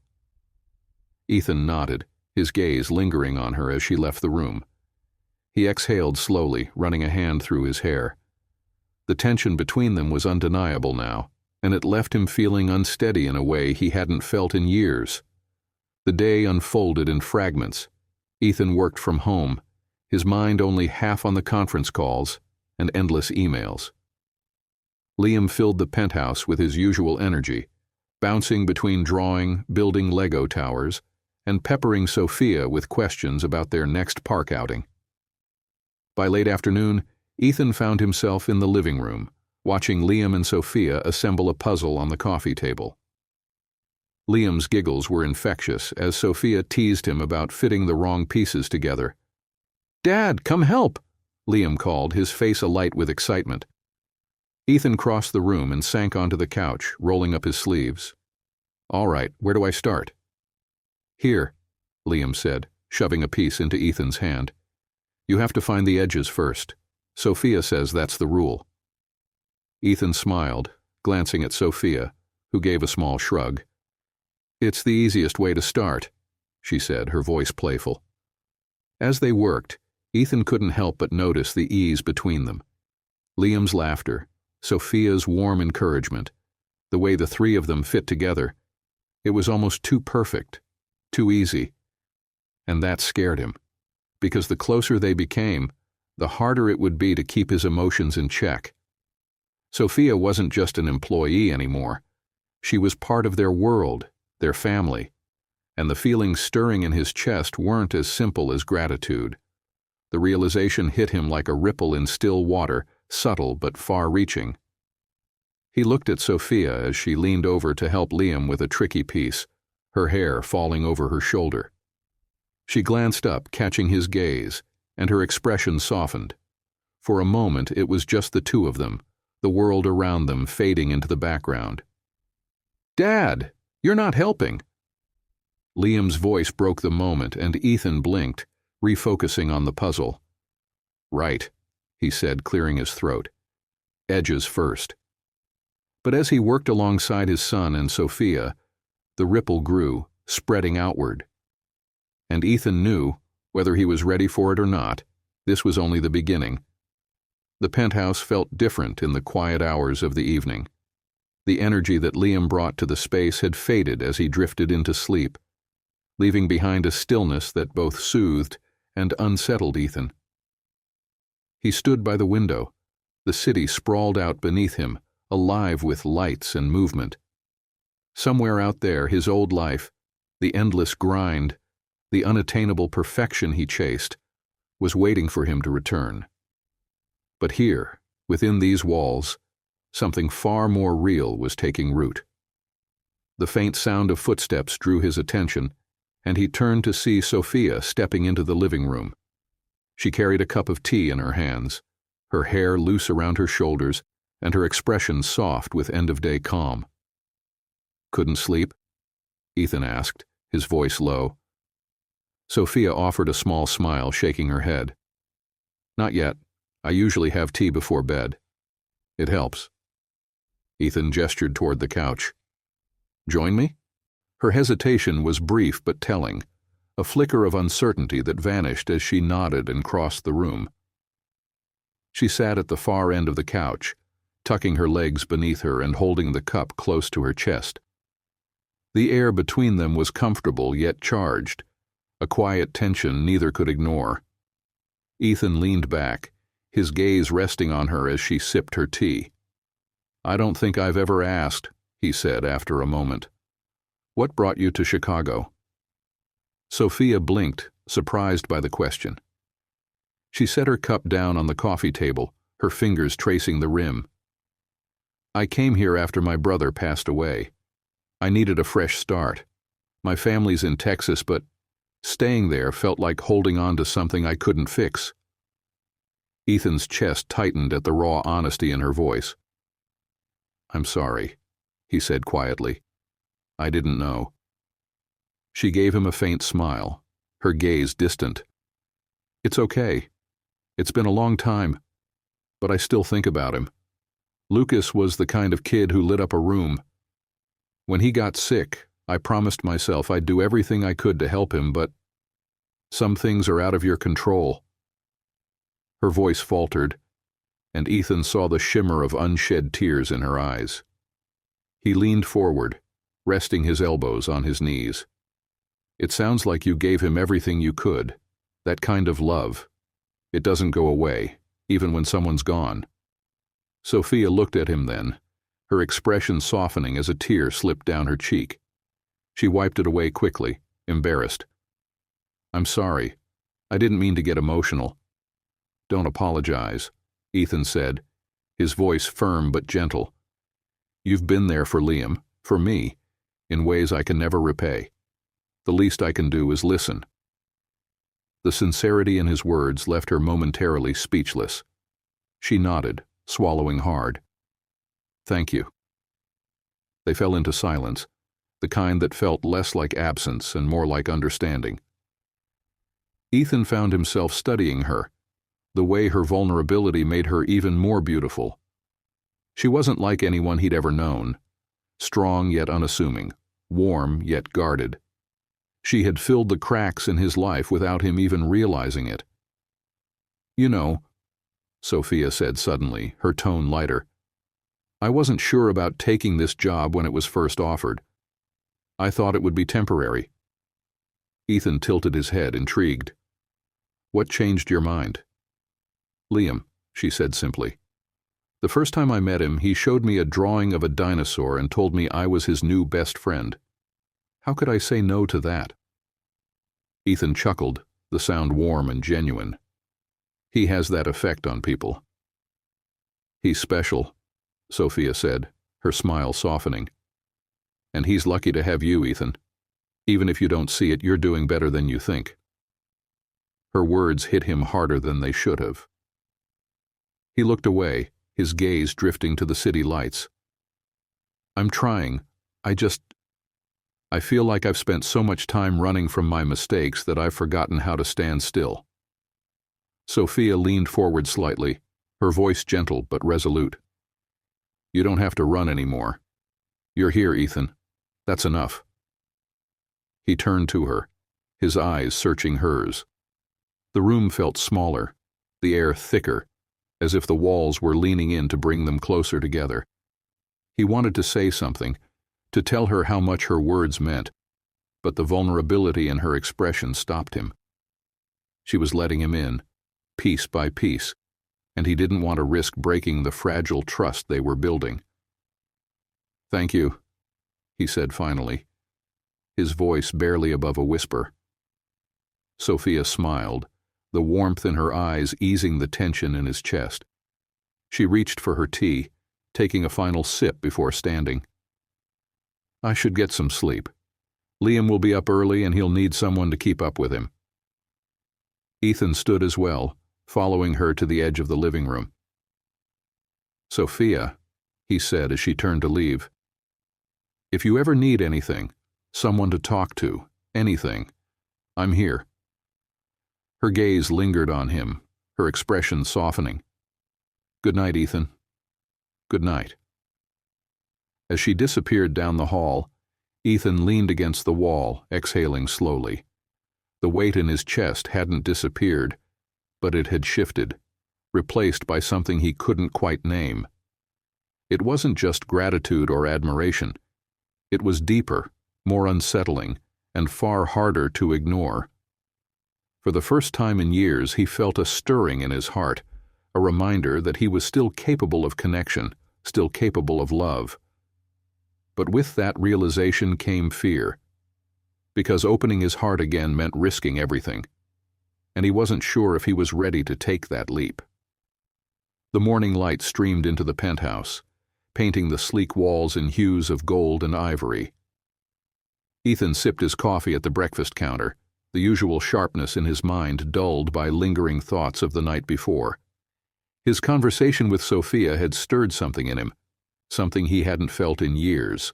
Ethan nodded, his gaze lingering on her as she left the room. He exhaled slowly, running a hand through his hair. The tension between them was undeniable now, and it left him feeling unsteady in a way he hadn't felt in years. The day unfolded in fragments. Ethan worked from home, his mind only half on the conference calls and endless emails. Liam filled the penthouse with his usual energy, bouncing between drawing, building Lego towers, and peppering Sophia with questions about their next park outing. By late afternoon, Ethan found himself in the living room, watching Liam and Sophia assemble a puzzle on the coffee table. Liam's giggles were infectious as Sophia teased him about fitting the wrong pieces together. Dad, come help! Liam called, his face alight with excitement. Ethan crossed the room and sank onto the couch, rolling up his sleeves. All right, where do I start? Here, Liam said, shoving a piece into Ethan's hand. You have to find the edges first. Sophia says that's the rule. Ethan smiled, glancing at Sophia, who gave a small shrug. It's the easiest way to start, she said, her voice playful. As they worked, Ethan couldn't help but notice the ease between them. Liam's laughter, Sophia's warm encouragement, the way the three of them fit together. It was almost too perfect, too easy. And that scared him, because the closer they became, the harder it would be to keep his emotions in check. Sophia wasn't just an employee anymore. She was part of their world, their family, and the feelings stirring in his chest weren't as simple as gratitude. The realization hit him like a ripple in still water, subtle but far-reaching. He looked at Sophia as she leaned over to help Liam with a tricky piece, her hair falling over her shoulder. She glanced up, catching his gaze, and her expression softened. For a moment it was just the two of them, the world around them fading into the background. Dad, you're not helping. Liam's voice broke the moment, and Ethan blinked, refocusing on the puzzle. Right, he said, clearing his throat. Edges first. But as he worked alongside his son and Sophia, the ripple grew, spreading outward. And Ethan knew, whether he was ready for it or not, this was only the beginning. The penthouse felt different in the quiet hours of the evening. The energy that Liam brought to the space had faded as he drifted into sleep, leaving behind a stillness that both soothed and unsettled Ethan. He stood by the window, the city sprawled out beneath him, alive with lights and movement. Somewhere out there, his old life, the endless grind, the unattainable perfection he chased, was waiting for him to return. But here, within these walls, something far more real was taking root. The faint sound of footsteps drew his attention, and he turned to see Sophia stepping into the living room. She carried a cup of tea in her hands, her hair loose around her shoulders, and her expression soft with end-of-day calm. "Couldn't sleep?" Ethan asked, his voice low. Sophia offered a small smile, shaking her head. "Not yet. I usually have tea before bed. It helps." Ethan gestured toward the couch. "Join me?" Her hesitation was brief but telling, a flicker of uncertainty that vanished as she nodded and crossed the room. She sat at the far end of the couch, tucking her legs beneath her and holding the cup close to her chest. The air between them was comfortable yet charged, a quiet tension neither could ignore. Ethan leaned back, his gaze resting on her as she sipped her tea. "I don't think I've ever asked," he said after a moment. "What brought you to Chicago?" Sophia blinked, surprised by the question. She set her cup down on the coffee table, her fingers tracing the rim. "I came here after my brother passed away. I needed a fresh start. My family's in Texas, but staying there felt like holding on to something I couldn't fix." Ethan's chest tightened at the raw honesty in her voice. "I'm sorry," he said quietly. "I didn't know." She gave him a faint smile, her gaze distant. "It's okay. It's been a long time, but I still think about him. Lucas was the kind of kid who lit up a room. When he got sick, I promised myself I'd do everything I could to help him, but some things are out of your control." Her voice faltered, and Ethan saw the shimmer of unshed tears in her eyes. He leaned forward, resting his elbows on his knees. "It sounds like you gave him everything you could, that kind of love. It doesn't go away, even when someone's gone." Sophia looked at him then, her expression softening as a tear slipped down her cheek. She wiped it away quickly, embarrassed. "I'm sorry. I didn't mean to get emotional." "Don't apologize," Ethan said, his voice firm but gentle. "You've been there for Liam, for me, in ways I can never repay. The least I can do is listen." The sincerity in his words left her momentarily speechless. She nodded, swallowing hard. "Thank you." They fell into silence, the kind that felt less like absence and more like understanding. Ethan found himself studying her. The way her vulnerability made her even more beautiful. She wasn't like anyone he'd ever known, strong yet unassuming, warm yet guarded. She had filled the cracks in his life without him even realizing it. "You know," Sophia said suddenly, her tone lighter, "I wasn't sure about taking this job when it was first offered. I thought it would be temporary." Ethan tilted his head, intrigued. "What changed your mind?" "Liam," she said simply. "The first time I met him, he showed me a drawing of a dinosaur and told me I was his new best friend. How could I say no to that?" Ethan chuckled, the sound warm and genuine. "He has that effect on people." "He's special," Sophia said, her smile softening. "And he's lucky to have you, Ethan. Even if you don't see it, you're doing better than you think." Her words hit him harder than they should have. He looked away, his gaze drifting to the city lights. "I'm trying. I feel like I've spent so much time running from my mistakes that I've forgotten how to stand still." Sophia leaned forward slightly, her voice gentle but resolute. "You don't have to run anymore. You're here, Ethan. That's enough." He turned to her, his eyes searching hers. The room felt smaller, the air thicker, as if the walls were leaning in to bring them closer together. He wanted to say something, to tell her how much her words meant, but the vulnerability in her expression stopped him. She was letting him in, piece by piece, and he didn't want to risk breaking the fragile trust they were building. "Thank you," he said finally, his voice barely above a whisper. Sophia smiled, the warmth in her eyes easing the tension in his chest. She reached for her tea, taking a final sip before standing. I should get some sleep. Liam will be up early and he'll need someone to keep up with him. Ethan stood as well, following her to the edge of the living room. Sophia, he said as she turned to leave, if you ever need anything, someone to talk to, anything, I'm here. Her gaze lingered on him, her expression softening. Good night, Ethan. Good night. As she disappeared down the hall, Ethan leaned against the wall, exhaling slowly. The weight in his chest hadn't disappeared, but it had shifted, replaced by something he couldn't quite name. It wasn't just gratitude or admiration. It was deeper, more unsettling, and far harder to ignore. For the first time in years, he felt a stirring in his heart, a reminder that he was still capable of connection, still capable of love. But with that realization came fear, because opening his heart again meant risking everything, and he wasn't sure if he was ready to take that leap. The morning light streamed into the penthouse, painting the sleek walls in hues of gold and ivory. Ethan sipped his coffee at the breakfast counter, the usual sharpness in his mind dulled by lingering thoughts of the night before. His conversation with Sophia had stirred something in him, something he hadn't felt in years.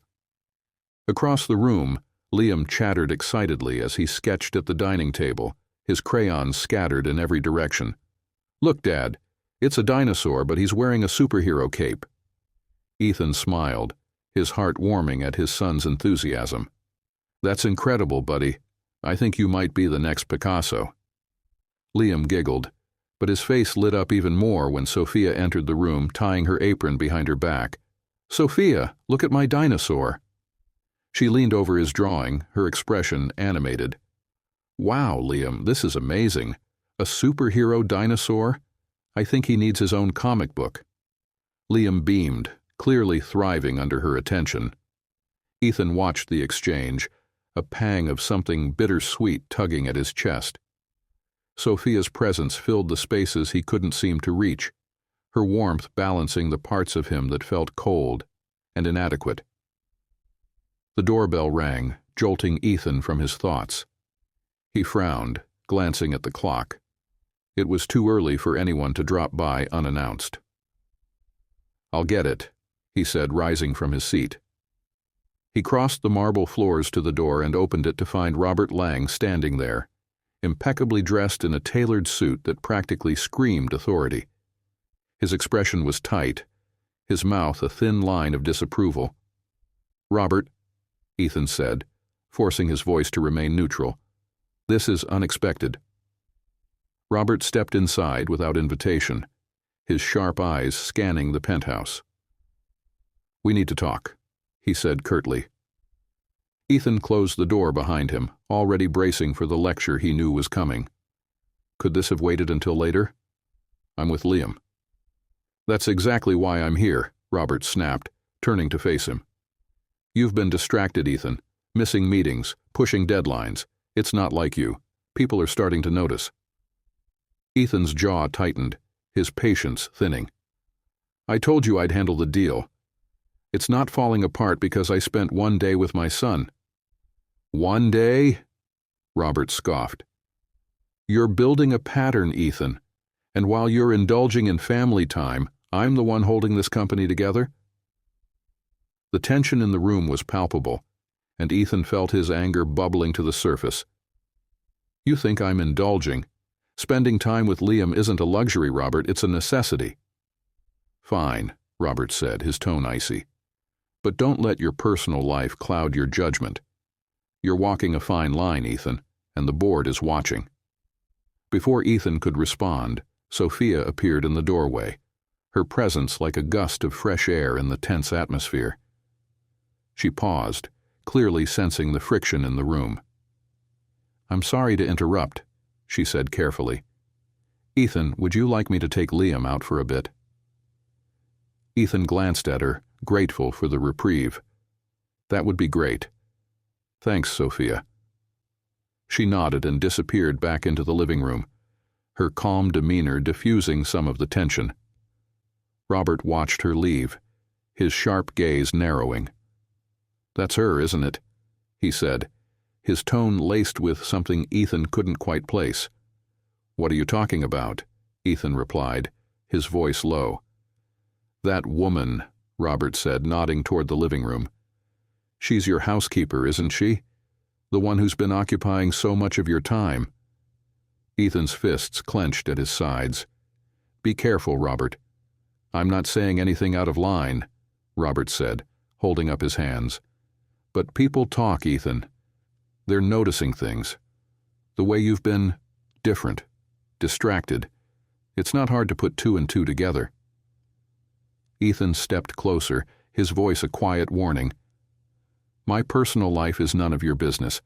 Across the room, Liam chattered excitedly as he sketched at the dining table, his crayons scattered in every direction. Look, Dad, it's a dinosaur, but he's wearing a superhero cape. Ethan smiled, his heart warming at his son's enthusiasm. That's incredible, buddy. I think you might be the next Picasso. Liam giggled, but his face lit up even more when Sophia entered the room, tying her apron behind her back. Sophia, look at my dinosaur. She leaned over his drawing, her expression animated. Wow, Liam, this is amazing. A superhero dinosaur? I think he needs his own comic book. Liam beamed, clearly thriving under her attention. Ethan watched the exchange, a pang of something bittersweet tugging at his chest. Sophia's presence filled the spaces he couldn't seem to reach, her warmth balancing the parts of him that felt cold and inadequate. The doorbell rang, jolting Ethan from his thoughts. He frowned, glancing at the clock. It was too early for anyone to drop by unannounced. I'll get it, he said, rising from his seat. He crossed the marble floors to the door and opened it to find Robert Lang standing there, impeccably dressed in a tailored suit that practically screamed authority. His expression was tight, his mouth a thin line of disapproval. Robert, Ethan said, forcing his voice to remain neutral, this is unexpected. Robert stepped inside without invitation, his sharp eyes scanning the penthouse. We need to talk, he said curtly. Ethan closed the door behind him, already bracing for the lecture he knew was coming. Could this have waited until later? I'm with Liam. That's exactly why I'm here, Robert snapped, turning to face him. You've been distracted, Ethan, missing meetings, pushing deadlines. It's not like you. People are starting to notice. Ethan's jaw tightened, his patience thinning. I told you I'd handle the deal. It's not falling apart because I spent one day with my son. One day? Robert scoffed. You're building a pattern, Ethan, and while you're indulging in family time, I'm the one holding this company together? The tension in the room was palpable, and Ethan felt his anger bubbling to the surface. You think I'm indulging? Spending time with Liam isn't a luxury, Robert, it's a necessity. Fine, Robert said, his tone icy. But don't let your personal life cloud your judgment. You're walking a fine line, Ethan, and the board is watching. Before Ethan could respond, Sophia appeared in the doorway, her presence like a gust of fresh air in the tense atmosphere. She paused, clearly sensing the friction in the room. I'm sorry to interrupt, she said carefully. Ethan, would you like me to take Liam out for a bit? Ethan glanced at her, grateful for the reprieve. That would be great. Thanks, Sophia. She nodded and disappeared back into the living room, her calm demeanor diffusing some of the tension. Robert watched her leave, his sharp gaze narrowing. "That's her, isn't it?" he said, his tone laced with something Ethan couldn't quite place. "What are you talking about?" Ethan replied, his voice low. "That woman," Robert said, nodding toward the living room. "She's your housekeeper, isn't she? The one who's been occupying so much of your time." Ethan's fists clenched at his sides. "Be careful, Robert. I'm not saying anything out of line," Robert said, holding up his hands. "But people talk, Ethan. They're noticing things. The way you've been different, distracted. It's not hard to put two and two together." Ethan stepped closer, his voice a quiet warning. "My personal life is none of your business,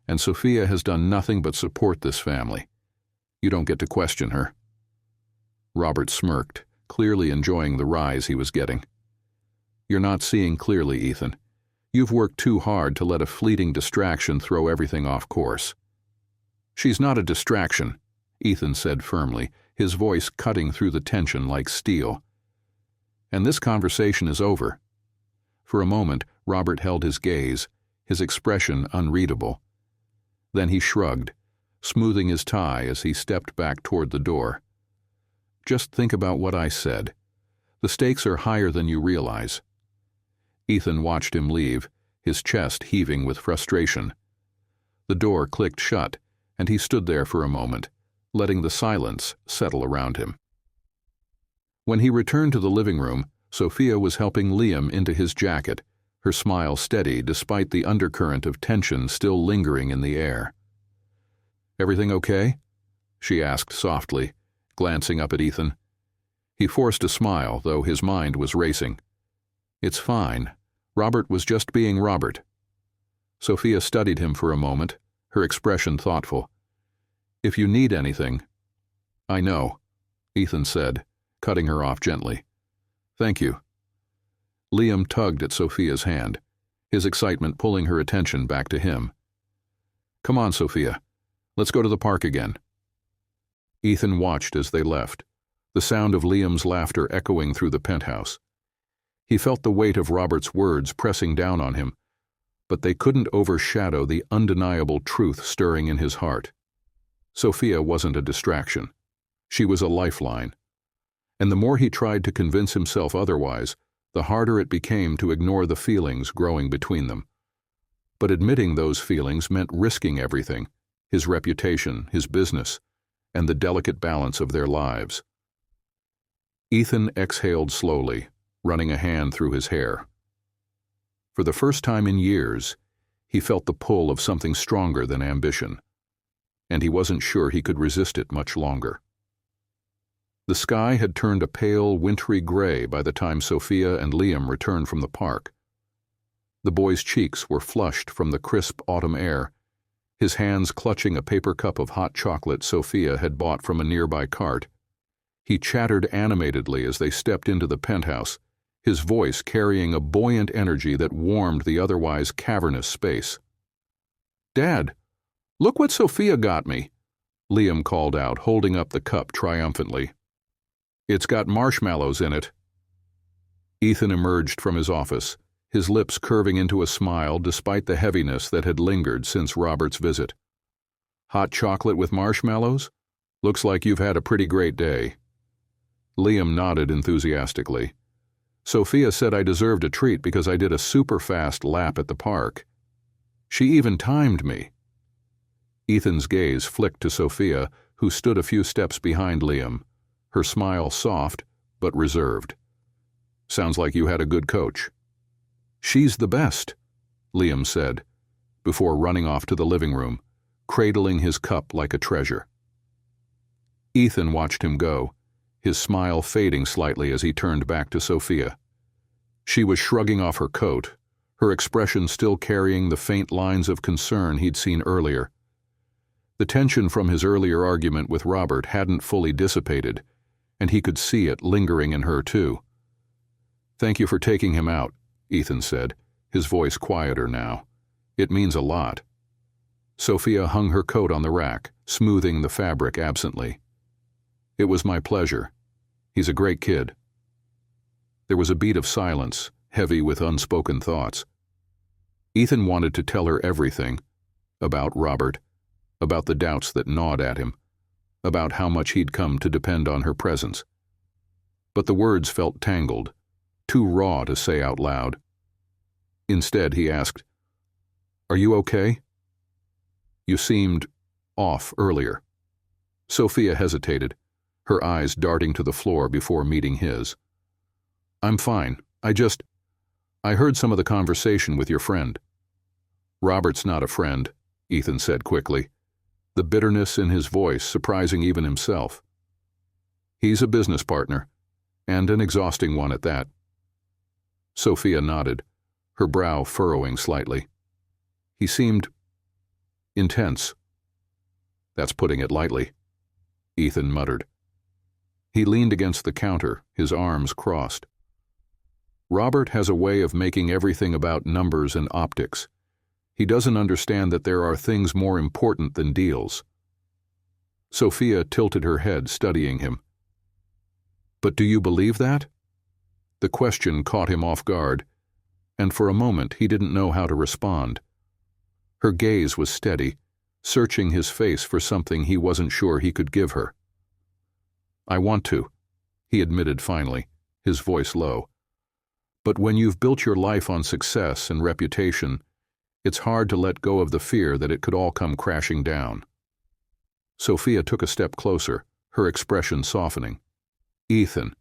and Sophia has done nothing but support this family. You don't get to question her." Robert smirked, clearly enjoying the rise he was getting. "You're not seeing clearly, Ethan. You've worked too hard to let a fleeting distraction throw everything off course." "She's not a distraction," Ethan said firmly, his voice cutting through the tension like steel. "And this conversation is over." For a moment, Robert held his gaze, his expression unreadable. Then he shrugged, smoothing his tie as he stepped back toward the door. "Just think about what I said. The stakes are higher than you realize." Ethan watched him leave, his chest heaving with frustration. The door clicked shut, and he stood there for a moment, letting the silence settle around him. When he returned to the living room, Sophia was helping Liam into his jacket, her smile steady despite the undercurrent of tension still lingering in the air. "Everything okay?" she asked softly, glancing up at Ethan. He forced a smile, though his mind was racing. "It's fine. Robert was just being Robert." Sophia studied him for a moment, her expression thoughtful. "If you need anything—" "I know," Ethan said, cutting her off gently. "Thank you." Liam tugged at Sophia's hand, his excitement pulling her attention back to him. "Come on, Sophia. Let's go to the park again." Ethan watched as they left, the sound of Liam's laughter echoing through the penthouse. He felt the weight of Robert's words pressing down on him, but they couldn't overshadow the undeniable truth stirring in his heart. Sophia wasn't a distraction. She was a lifeline. And the more he tried to convince himself otherwise, the harder it became to ignore the feelings growing between them. But admitting those feelings meant risking everything, his reputation, his business, and the delicate balance of their lives. Ethan exhaled slowly, running a hand through his hair. For the first time in years, he felt the pull of something stronger than ambition, and he wasn't sure he could resist it much longer. The sky had turned a pale, wintry gray by the time Sophia and Liam returned from the park. The boy's cheeks were flushed from the crisp autumn air, his hands clutching a paper cup of hot chocolate Sophia had bought from a nearby cart. He chattered animatedly as they stepped into the penthouse, his voice carrying a buoyant energy that warmed the otherwise cavernous space. "Dad, look what Sophia got me," Liam called out, holding up the cup triumphantly. "It's got marshmallows in it." Ethan emerged from his office, his lips curving into a smile despite the heaviness that had lingered since Robert's visit. "Hot chocolate with marshmallows? Looks like you've had a pretty great day." Liam nodded enthusiastically. "Sophia said I deserved a treat because I did a super fast lap at the park. She even timed me." Ethan's gaze flicked to Sophia, who stood a few steps behind Liam, her smile soft but reserved. "Sounds like you had a good coach." "She's the best," Liam said, before running off to the living room, cradling his cup like a treasure. Ethan watched him go, his smile fading slightly as he turned back to Sophia. She was shrugging off her coat, her expression still carrying the faint lines of concern he'd seen earlier. The tension from his earlier argument with Robert hadn't fully dissipated, and he could see it lingering in her too. "Thank you for taking him out," Ethan said, his voice quieter now. "It means a lot." Sophia hung her coat on the rack, smoothing the fabric absently. "It was my pleasure. He's a great kid." There was a beat of silence, heavy with unspoken thoughts. Ethan wanted to tell her everything, about Robert, about the doubts that gnawed at him, about how much he'd come to depend on her presence. But the words felt tangled, too raw to say out loud. Instead, he asked, "Are you okay? You seemed off earlier." Sophia hesitated, her eyes darting to the floor before meeting his. "I'm fine. I heard some of the conversation with your friend." "Robert's not a friend," Ethan said quickly, the bitterness in his voice surprising even himself. "He's a business partner, and an exhausting one at that." Sophia nodded, her brow furrowing slightly. "He seemed intense." "That's putting it lightly," Ethan muttered. He leaned against the counter, his arms crossed. "Robert has a way of making everything about numbers and optics. He doesn't understand that there are things more important than deals." Sophia tilted her head, studying him. "But do you believe that?" The question caught him off guard, and for a moment he didn't know how to respond. Her gaze was steady, searching his face for something he wasn't sure he could give her. "I want to," he admitted finally, his voice low. "But when you've built your life on success and reputation, it's hard to let go of the fear that it could all come crashing down." Sophia took a step closer, her expression softening. "Ethan,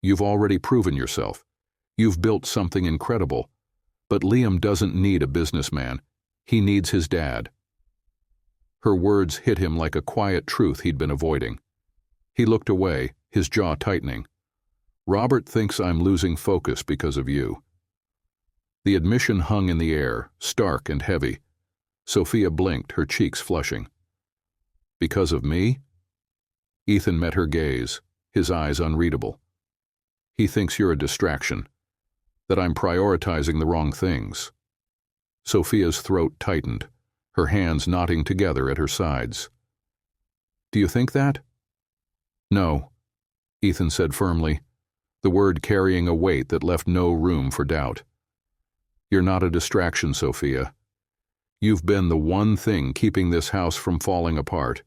you've already proven yourself. You've built something incredible. But Liam doesn't need a businessman. He needs his dad." Her words hit him like a quiet truth he'd been avoiding. He looked away, his jaw tightening. "Robert thinks I'm losing focus because of you." The admission hung in the air, stark and heavy. Sophia blinked, her cheeks flushing. "Because of me?" Ethan met her gaze, his eyes unreadable. "He thinks you're a distraction, that I'm prioritizing the wrong things." Sophia's throat tightened, her hands knotting together at her sides. "Do you think that?" "No," Ethan said firmly, the word carrying a weight that left no room for doubt. "You're not a distraction, Sophia. You've been the one thing keeping this house from falling apart."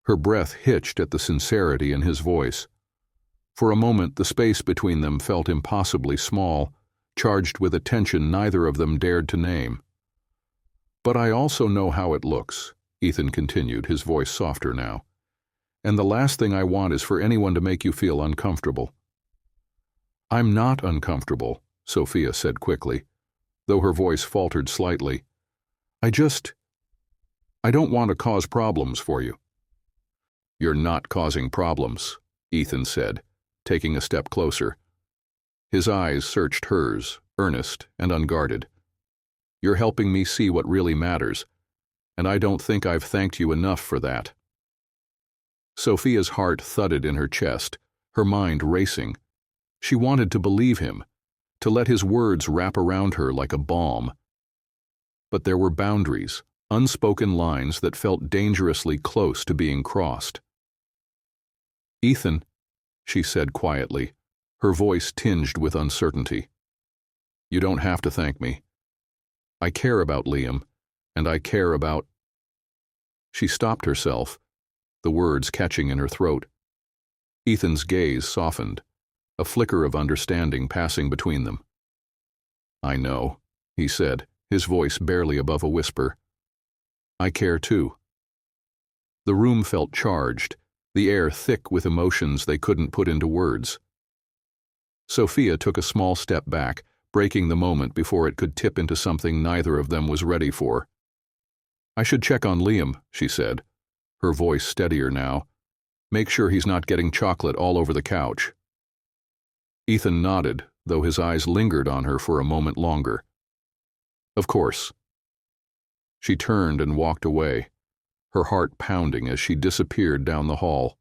Her breath hitched at the sincerity in his voice. For a moment, the space between them felt impossibly small, charged with a tension neither of them dared to name. "But I also know how it looks," Ethan continued, his voice softer now. "And the last thing I want is for anyone to make you feel uncomfortable." "I'm not uncomfortable," Sophia said quickly, though her voice faltered slightly. I don't want to cause problems for you." "You're not causing problems," Ethan said, taking a step closer. His eyes searched hers, earnest and unguarded. "You're helping me see what really matters, and I don't think I've thanked you enough for that." Sophia's heart thudded in her chest, her mind racing. She wanted to believe him, to let his words wrap around her like a balm. But there were boundaries, unspoken lines that felt dangerously close to being crossed. "Ethan," she said quietly, her voice tinged with uncertainty, "you don't have to thank me. I care about Liam, and I care about—" She stopped herself, the words catching in her throat. Ethan's gaze softened, a flicker of understanding passing between them. "I know," he said, his voice barely above a whisper. "I care too." The room felt charged, the air thick with emotions they couldn't put into words. Sophia took a small step back, breaking the moment before it could tip into something neither of them was ready for. "I should check on Liam," she said, her voice steadier now. "Make sure he's not getting chocolate all over the couch." Ethan nodded, though his eyes lingered on her for a moment longer. "Of course." She turned and walked away, her heart pounding as she disappeared down the hall.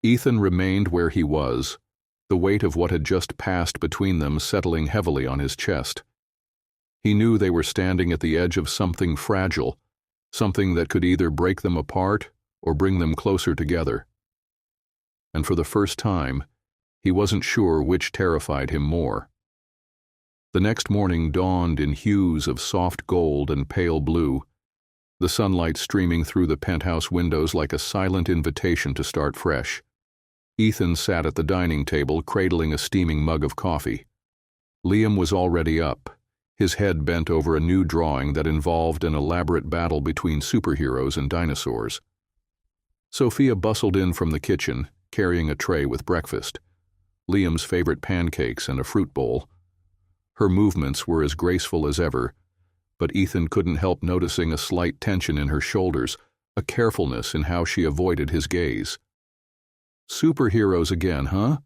Ethan remained where he was, the weight of what had just passed between them settling heavily on his chest. He knew they were standing at the edge of something fragile, something that could either break them apart or bring them closer together. And for the first time, he wasn't sure which terrified him more. The next morning dawned in hues of soft gold and pale blue, the sunlight streaming through the penthouse windows like a silent invitation to start fresh. Ethan sat at the dining table, cradling a steaming mug of coffee. Liam was already up, his head bent over a new drawing that involved an elaborate battle between superheroes and dinosaurs. Sophia bustled in from the kitchen, carrying a tray with breakfast, Liam's favorite pancakes and a fruit bowl. Her movements were as graceful as ever, but Ethan couldn't help noticing a slight tension in her shoulders, a carefulness in how she avoided his gaze. "Superheroes again, huh?"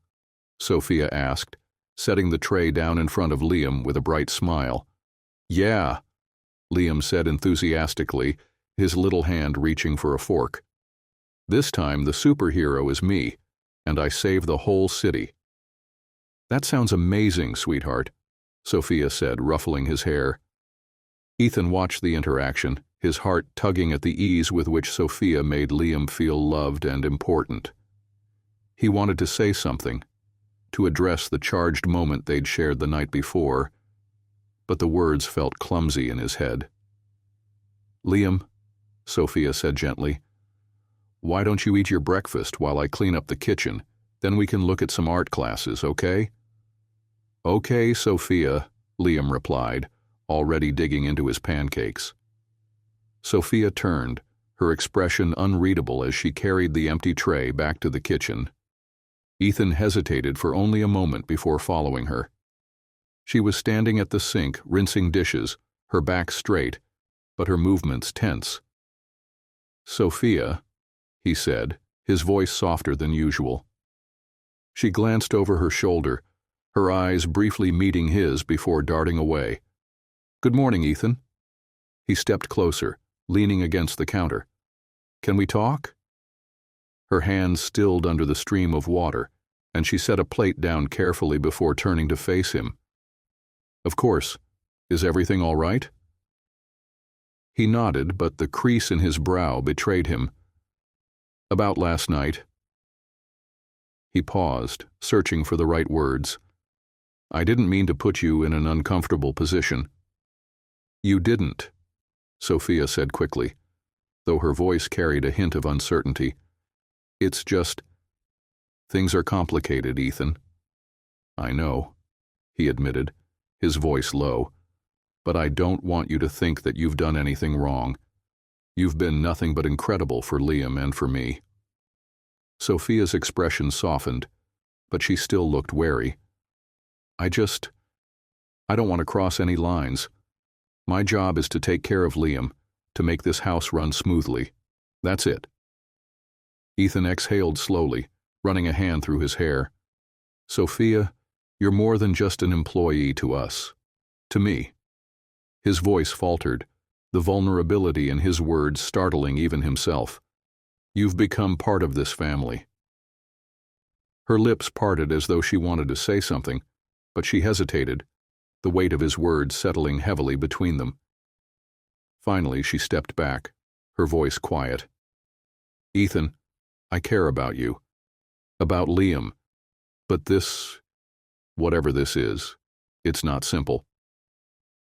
Sophia asked, setting the tray down in front of Liam with a bright smile. "Yeah," Liam said enthusiastically, his little hand reaching for a fork. "This time the superhero is me, and I save the whole city." "That sounds amazing, sweetheart," Sophia said, ruffling his hair. Ethan watched the interaction, his heart tugging at the ease with which Sophia made Liam feel loved and important. He wanted to say something, to address the charged moment they'd shared the night before, but the words felt clumsy in his head. "Liam," Sophia said gently, "why don't you eat your breakfast while I clean up the kitchen? Then we can look at some art classes, okay?" "Okay, Sophia," Liam replied, already digging into his pancakes. Sophia turned, her expression unreadable as she carried the empty tray back to the kitchen. Ethan hesitated for only a moment before following her. She was standing at the sink, rinsing dishes, her back straight, but her movements tense. "Sophia," he said, his voice softer than usual. She glanced over her shoulder, her eyes briefly meeting his before darting away. "Good morning, Ethan." He stepped closer, leaning against the counter. "Can we talk?" Her hands stilled under the stream of water, and she set a plate down carefully before turning to face him. "Of course. Is everything all right?" He nodded, but the crease in his brow betrayed him. "About last night." He paused, searching for the right words. "I didn't mean to put you in an uncomfortable position." "You didn't," Sophia said quickly, though her voice carried a hint of uncertainty. "It's just, things are complicated, Ethan." "I know," he admitted, his voice low, "but I don't want you to think that you've done anything wrong. You've been nothing but incredible for Liam and for me." Sophia's expression softened, but she still looked wary. I don't want to cross any lines. My job is to take care of Liam, to make this house run smoothly. That's it." Ethan exhaled slowly, running a hand through his hair. "Sophia, you're more than just an employee to us. To me." His voice faltered, the vulnerability in his words startling even himself. "You've become part of this family." Her lips parted as though she wanted to say something, but she hesitated, the weight of his words settling heavily between them. Finally, she stepped back, her voice quiet. "Ethan, I care about you. About Liam. But this, whatever this is, it's not simple."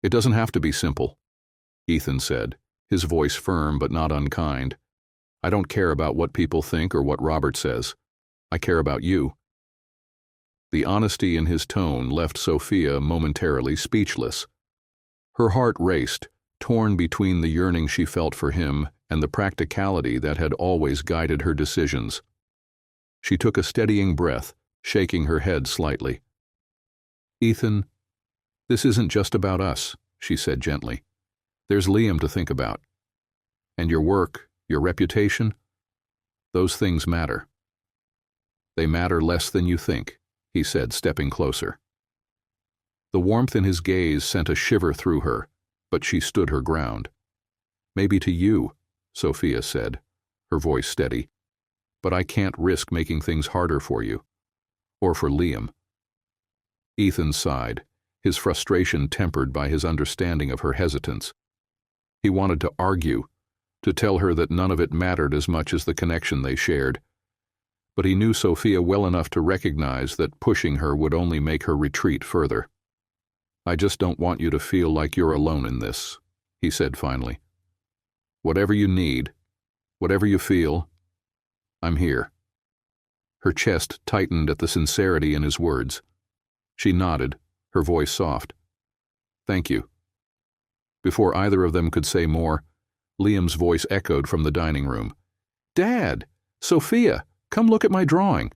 "It doesn't have to be simple," Ethan said, his voice firm but not unkind. "I don't care about what people think or what Robert says. I care about you." The honesty in his tone left Sophia momentarily speechless. Her heart raced, torn between the yearning she felt for him and the practicality that had always guided her decisions. She took a steadying breath, shaking her head slightly. "Ethan, this isn't just about us," she said gently. "There's Liam to think about. And your work, your reputation, those things matter." "They matter less than you think," he said, stepping closer. The warmth in his gaze sent a shiver through her, but she stood her ground. "Maybe to you," Sophia said, her voice steady, "but I can't risk making things harder for you. Or for Liam." Ethan sighed, his frustration tempered by his understanding of her hesitance. He wanted to argue, to tell her that none of it mattered as much as the connection they shared. But he knew Sophia well enough to recognize that pushing her would only make her retreat further. "I just don't want you to feel like you're alone in this," he said finally. "Whatever you need, whatever you feel, I'm here." Her chest tightened at the sincerity in his words. She nodded, her voice soft. "Thank you." Before either of them could say more, Liam's voice echoed from the dining room. "Dad! Sophia! Come look at my drawing!"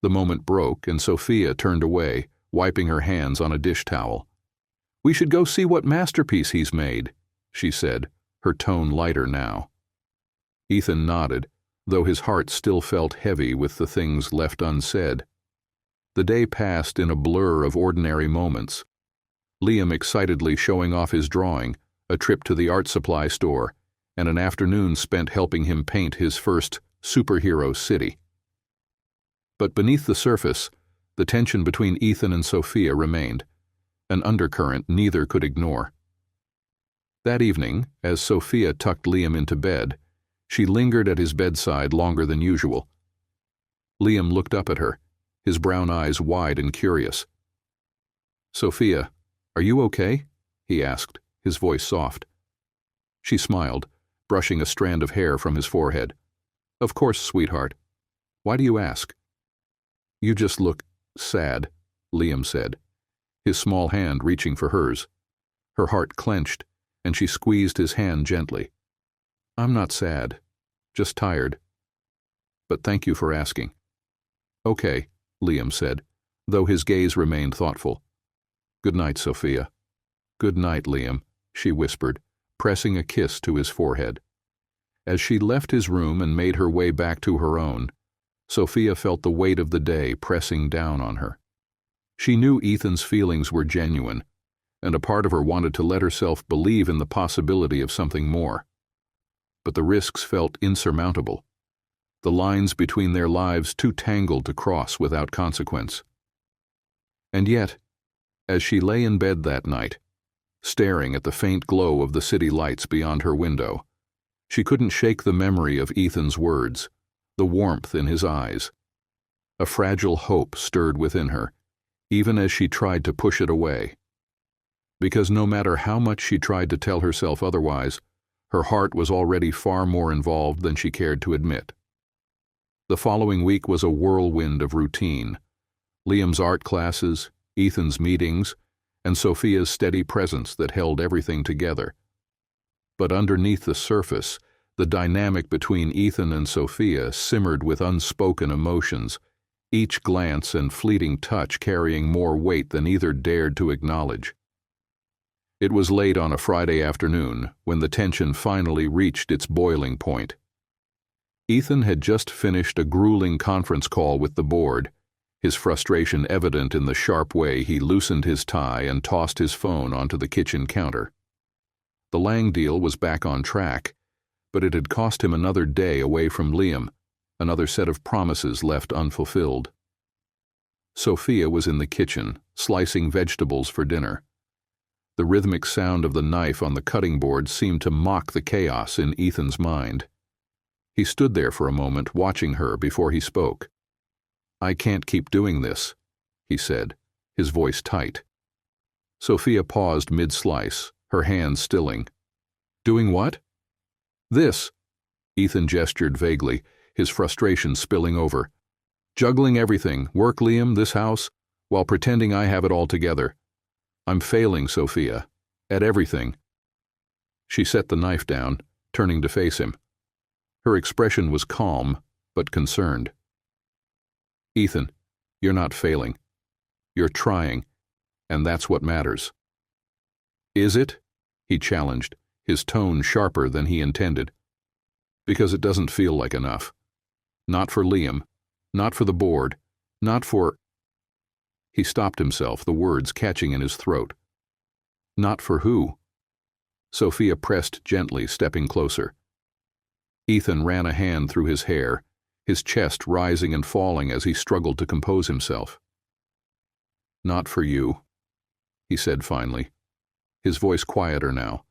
The moment broke, and Sophia turned away, wiping her hands on a dish towel. "We should go see what masterpiece he's made," she said, her tone lighter now. Ethan nodded, though his heart still felt heavy with the things left unsaid. The day passed in a blur of ordinary moments. Liam excitedly showing off his drawing, a trip to the art supply store, and an afternoon spent helping him paint his first superhero city. But beneath the surface, the tension between Ethan and Sophia remained, an undercurrent neither could ignore. That evening, as Sophia tucked Liam into bed, she lingered at his bedside longer than usual. Liam looked up at her, his brown eyes wide and curious. "Sophia, are you okay?" he asked, his voice soft. She smiled, brushing a strand of hair from his forehead. "Of course, sweetheart. Why do you ask?" "You just look sad," Liam said, his small hand reaching for hers. Her heart clenched, and she squeezed his hand gently. "I'm not sad, just tired. But thank you for asking." "Okay," Liam said, though his gaze remained thoughtful. "Good night, Sophia." "Good night, Liam," she whispered, pressing a kiss to his forehead. As she left his room and made her way back to her own, Sophia felt the weight of the day pressing down on her. She knew Ethan's feelings were genuine, and a part of her wanted to let herself believe in the possibility of something more. But the risks felt insurmountable, the lines between their lives too tangled to cross without consequence. And yet, as she lay in bed that night, staring at the faint glow of the city lights beyond her window, she couldn't shake the memory of Ethan's words, the warmth in his eyes. A fragile hope stirred within her, even as she tried to push it away. Because no matter how much she tried to tell herself otherwise, her heart was already far more involved than she cared to admit. The following week was a whirlwind of routine. Liam's art classes, Ethan's meetings, and Sophia's steady presence that held everything together. But underneath the surface, the dynamic between Ethan and Sophia simmered with unspoken emotions, each glance and fleeting touch carrying more weight than either dared to acknowledge. It was late on a Friday afternoon when the tension finally reached its boiling point. Ethan had just finished a grueling conference call with the board, his frustration evident in the sharp way he loosened his tie and tossed his phone onto the kitchen counter. The Lang deal was back on track, but it had cost him another day away from Liam, another set of promises left unfulfilled. Sophia was in the kitchen, slicing vegetables for dinner. The rhythmic sound of the knife on the cutting board seemed to mock the chaos in Ethan's mind. He stood there for a moment, watching her before he spoke. "I can't keep doing this," he said, his voice tight. Sophia paused mid-slice, her hands stilling. "Doing what?" "This," Ethan gestured vaguely, his frustration spilling over. "Juggling everything, work, Liam, this house, while pretending I have it all together. I'm failing, Sophia, at everything." She set the knife down, turning to face him. Her expression was calm, but concerned. "Ethan, you're not failing. You're trying, and that's what matters." "Is it?" he challenged, his tone sharper than he intended. "Because it doesn't feel like enough. Not for Liam, not for the board, not for—" He stopped himself, the words catching in his throat. "Not for who?" Sophia pressed gently, stepping closer. Ethan ran a hand through his hair, his chest rising and falling as he struggled to compose himself. "Not for you. he said finally, his voice quieter now.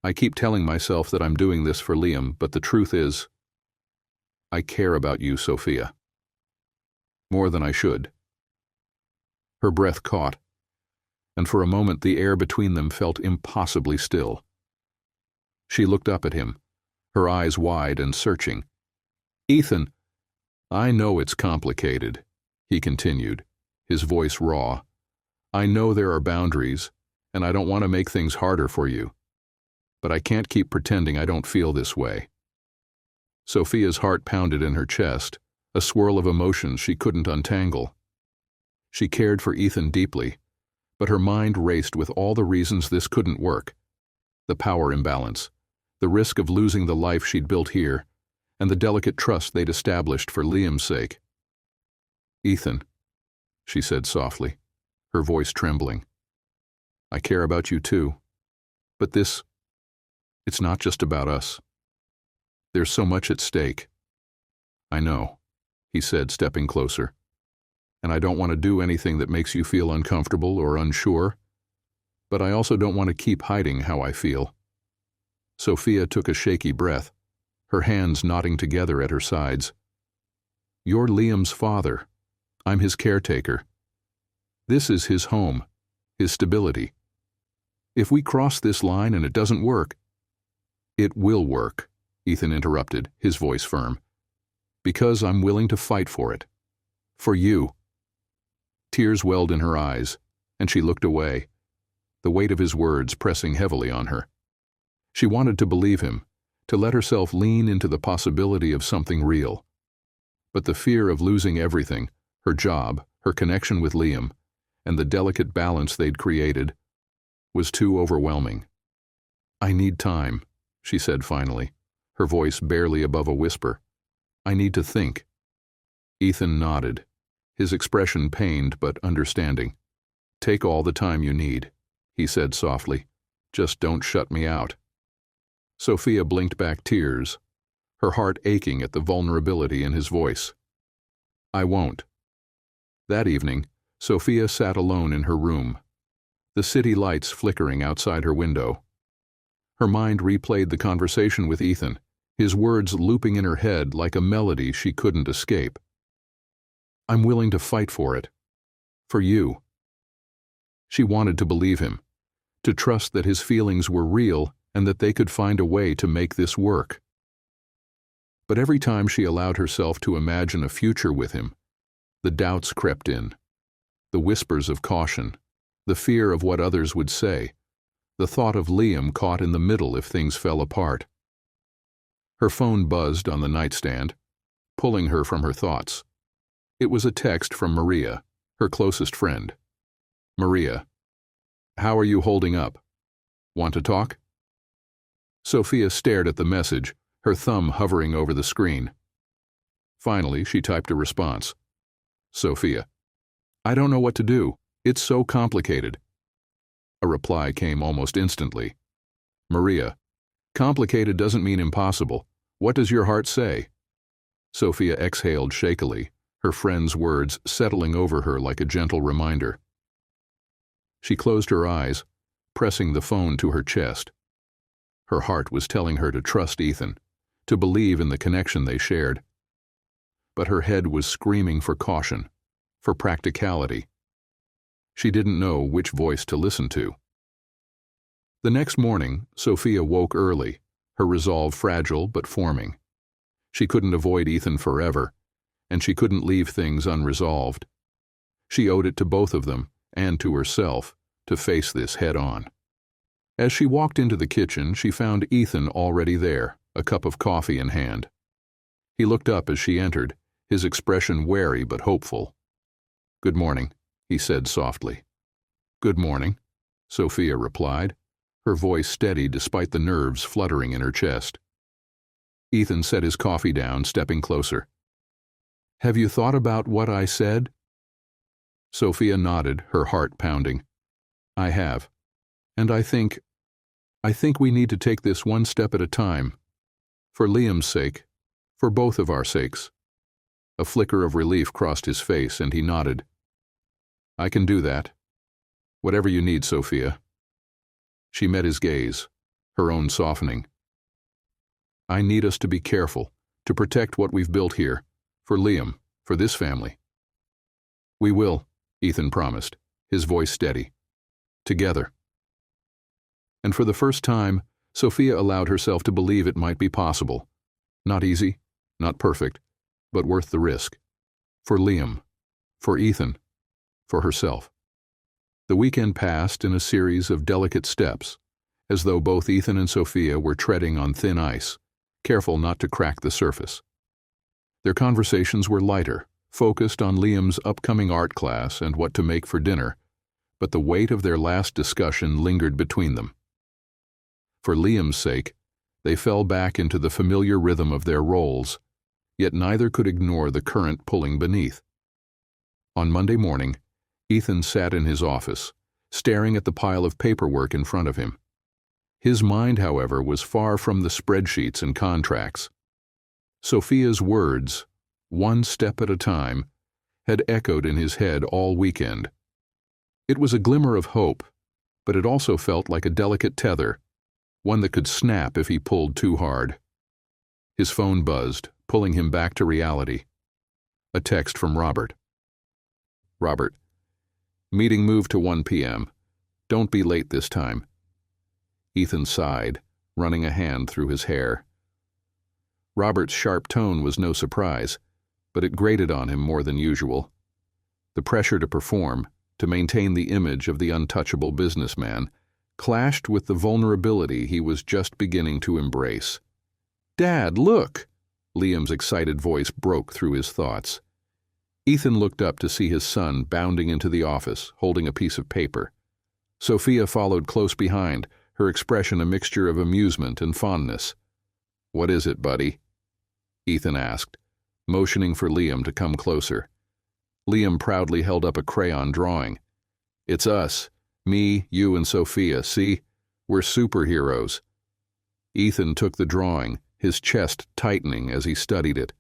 I keep telling myself that I'm doing this for Liam, but the truth is, I care about you, Sophia. More than I should. Her breath caught, and for a moment the air between them felt impossibly still. She looked up at him, her eyes wide and searching. Ethan, I know it's complicated, he continued, his voice raw. I know there are boundaries, and I don't want to make things harder for you. But I can't keep pretending I don't feel this way. Sophia's heart pounded in her chest, a swirl of emotions she couldn't untangle. She cared for Ethan deeply, but her mind raced with all the reasons this couldn't work. The power imbalance, the risk of losing the life she'd built here, and the delicate trust they'd established for Liam's sake. Ethan, she said softly, her voice trembling. I care about you too, but it's not just about us. There's so much at stake. I know, he said, stepping closer, and I don't want to do anything that makes you feel uncomfortable or unsure, but I also don't want to keep hiding how I feel. Sophia took a shaky breath, her hands knotting together at her sides. You're Liam's father. I'm his caretaker. This is his home, his stability. If we cross this line and it doesn't work, it will work, Ethan interrupted, his voice firm, because I'm willing to fight for it. For you. Tears welled in her eyes, and she looked away, the weight of his words pressing heavily on her. She wanted to believe him, to let herself lean into the possibility of something real. But the fear of losing everything, her job, her connection with Liam, and the delicate balance they'd created, was too overwhelming. I need time, she said finally, her voice barely above a whisper. I need to think. Ethan nodded, his expression pained but understanding. Take all the time you need, he said softly. Just don't shut me out. Sophia blinked back tears, her heart aching at the vulnerability in his voice. I won't. That evening, Sophia sat alone in her room, the city lights flickering outside her window. Her mind replayed the conversation with Ethan, his words looping in her head like a melody she couldn't escape. I'm willing to fight for it. For you. She wanted to believe him, to trust that his feelings were real and that they could find a way to make this work. But every time she allowed herself to imagine a future with him, the doubts crept in, the whispers of caution, the fear of what others would say, the thought of Liam caught in the middle if things fell apart. Her phone buzzed on the nightstand, pulling her from her thoughts. It was a text from Maria, her closest friend. Maria, how are you holding up? Want to talk? Sophia stared at the message, her thumb hovering over the screen. Finally, she typed a response. Sophia, I don't know what to do. It's so complicated. A reply came almost instantly. Maria, complicated doesn't mean impossible. What does your heart say? Sophia exhaled shakily, her friend's words settling over her like a gentle reminder. She closed her eyes, pressing the phone to her chest. Her heart was telling her to trust Ethan, to believe in the connection they shared. But her head was screaming for caution, for practicality. She didn't know which voice to listen to. The next morning, Sophia woke early, her resolve fragile but forming. She couldn't avoid Ethan forever, and she couldn't leave things unresolved. She owed it to both of them, and to herself, to face this head-on. As she walked into the kitchen, she found Ethan already there, a cup of coffee in hand. He looked up as she entered, his expression wary but hopeful. Good morning, he said softly. Good morning, Sophia replied, her voice steady despite the nerves fluttering in her chest. Ethan set his coffee down, stepping closer. Have you thought about what I said? Sophia nodded, her heart pounding. I have, and I think we need to take this one step at a time. For Liam's sake, for both of our sakes. A flicker of relief crossed his face, and he nodded. I can do that. Whatever you need, Sophia. She met his gaze, her own softening. I need us to be careful, to protect what we've built here, for Liam, for this family. We will, Ethan promised, his voice steady. Together. And for the first time, Sophia allowed herself to believe it might be possible. Not easy, not perfect, but worth the risk. For Liam, for Ethan, for herself. The weekend passed in a series of delicate steps, as though both Ethan and Sophia were treading on thin ice, careful not to crack the surface. Their conversations were lighter, focused on Liam's upcoming art class and what to make for dinner, but the weight of their last discussion lingered between them. For Liam's sake, they fell back into the familiar rhythm of their roles, yet neither could ignore the current pulling beneath. On Monday morning, Ethan sat in his office, staring at the pile of paperwork in front of him. His mind, however, was far from the spreadsheets and contracts. Sophia's words, one step at a time, had echoed in his head all weekend. It was a glimmer of hope, but it also felt like a delicate tether, one that could snap if he pulled too hard. His phone buzzed, pulling him back to reality. A text from Robert. Robert, meeting moved to 1 p.m. Don't be late this time. Ethan sighed, running a hand through his hair. Robert's sharp tone was no surprise, but it grated on him more than usual. The pressure to perform, to maintain the image of the untouchable businessman, clashed with the vulnerability he was just beginning to embrace. Dad, look! Liam's excited voice broke through his thoughts. Ethan looked up to see his son bounding into the office, holding a piece of paper. Sophia followed close behind, her expression a mixture of amusement and fondness. What is it, buddy? Ethan asked, motioning for Liam to come closer. Liam proudly held up a crayon drawing. It's us, me, you, and Sophia, see? We're superheroes. Ethan took the drawing, his chest tightening as he studied it.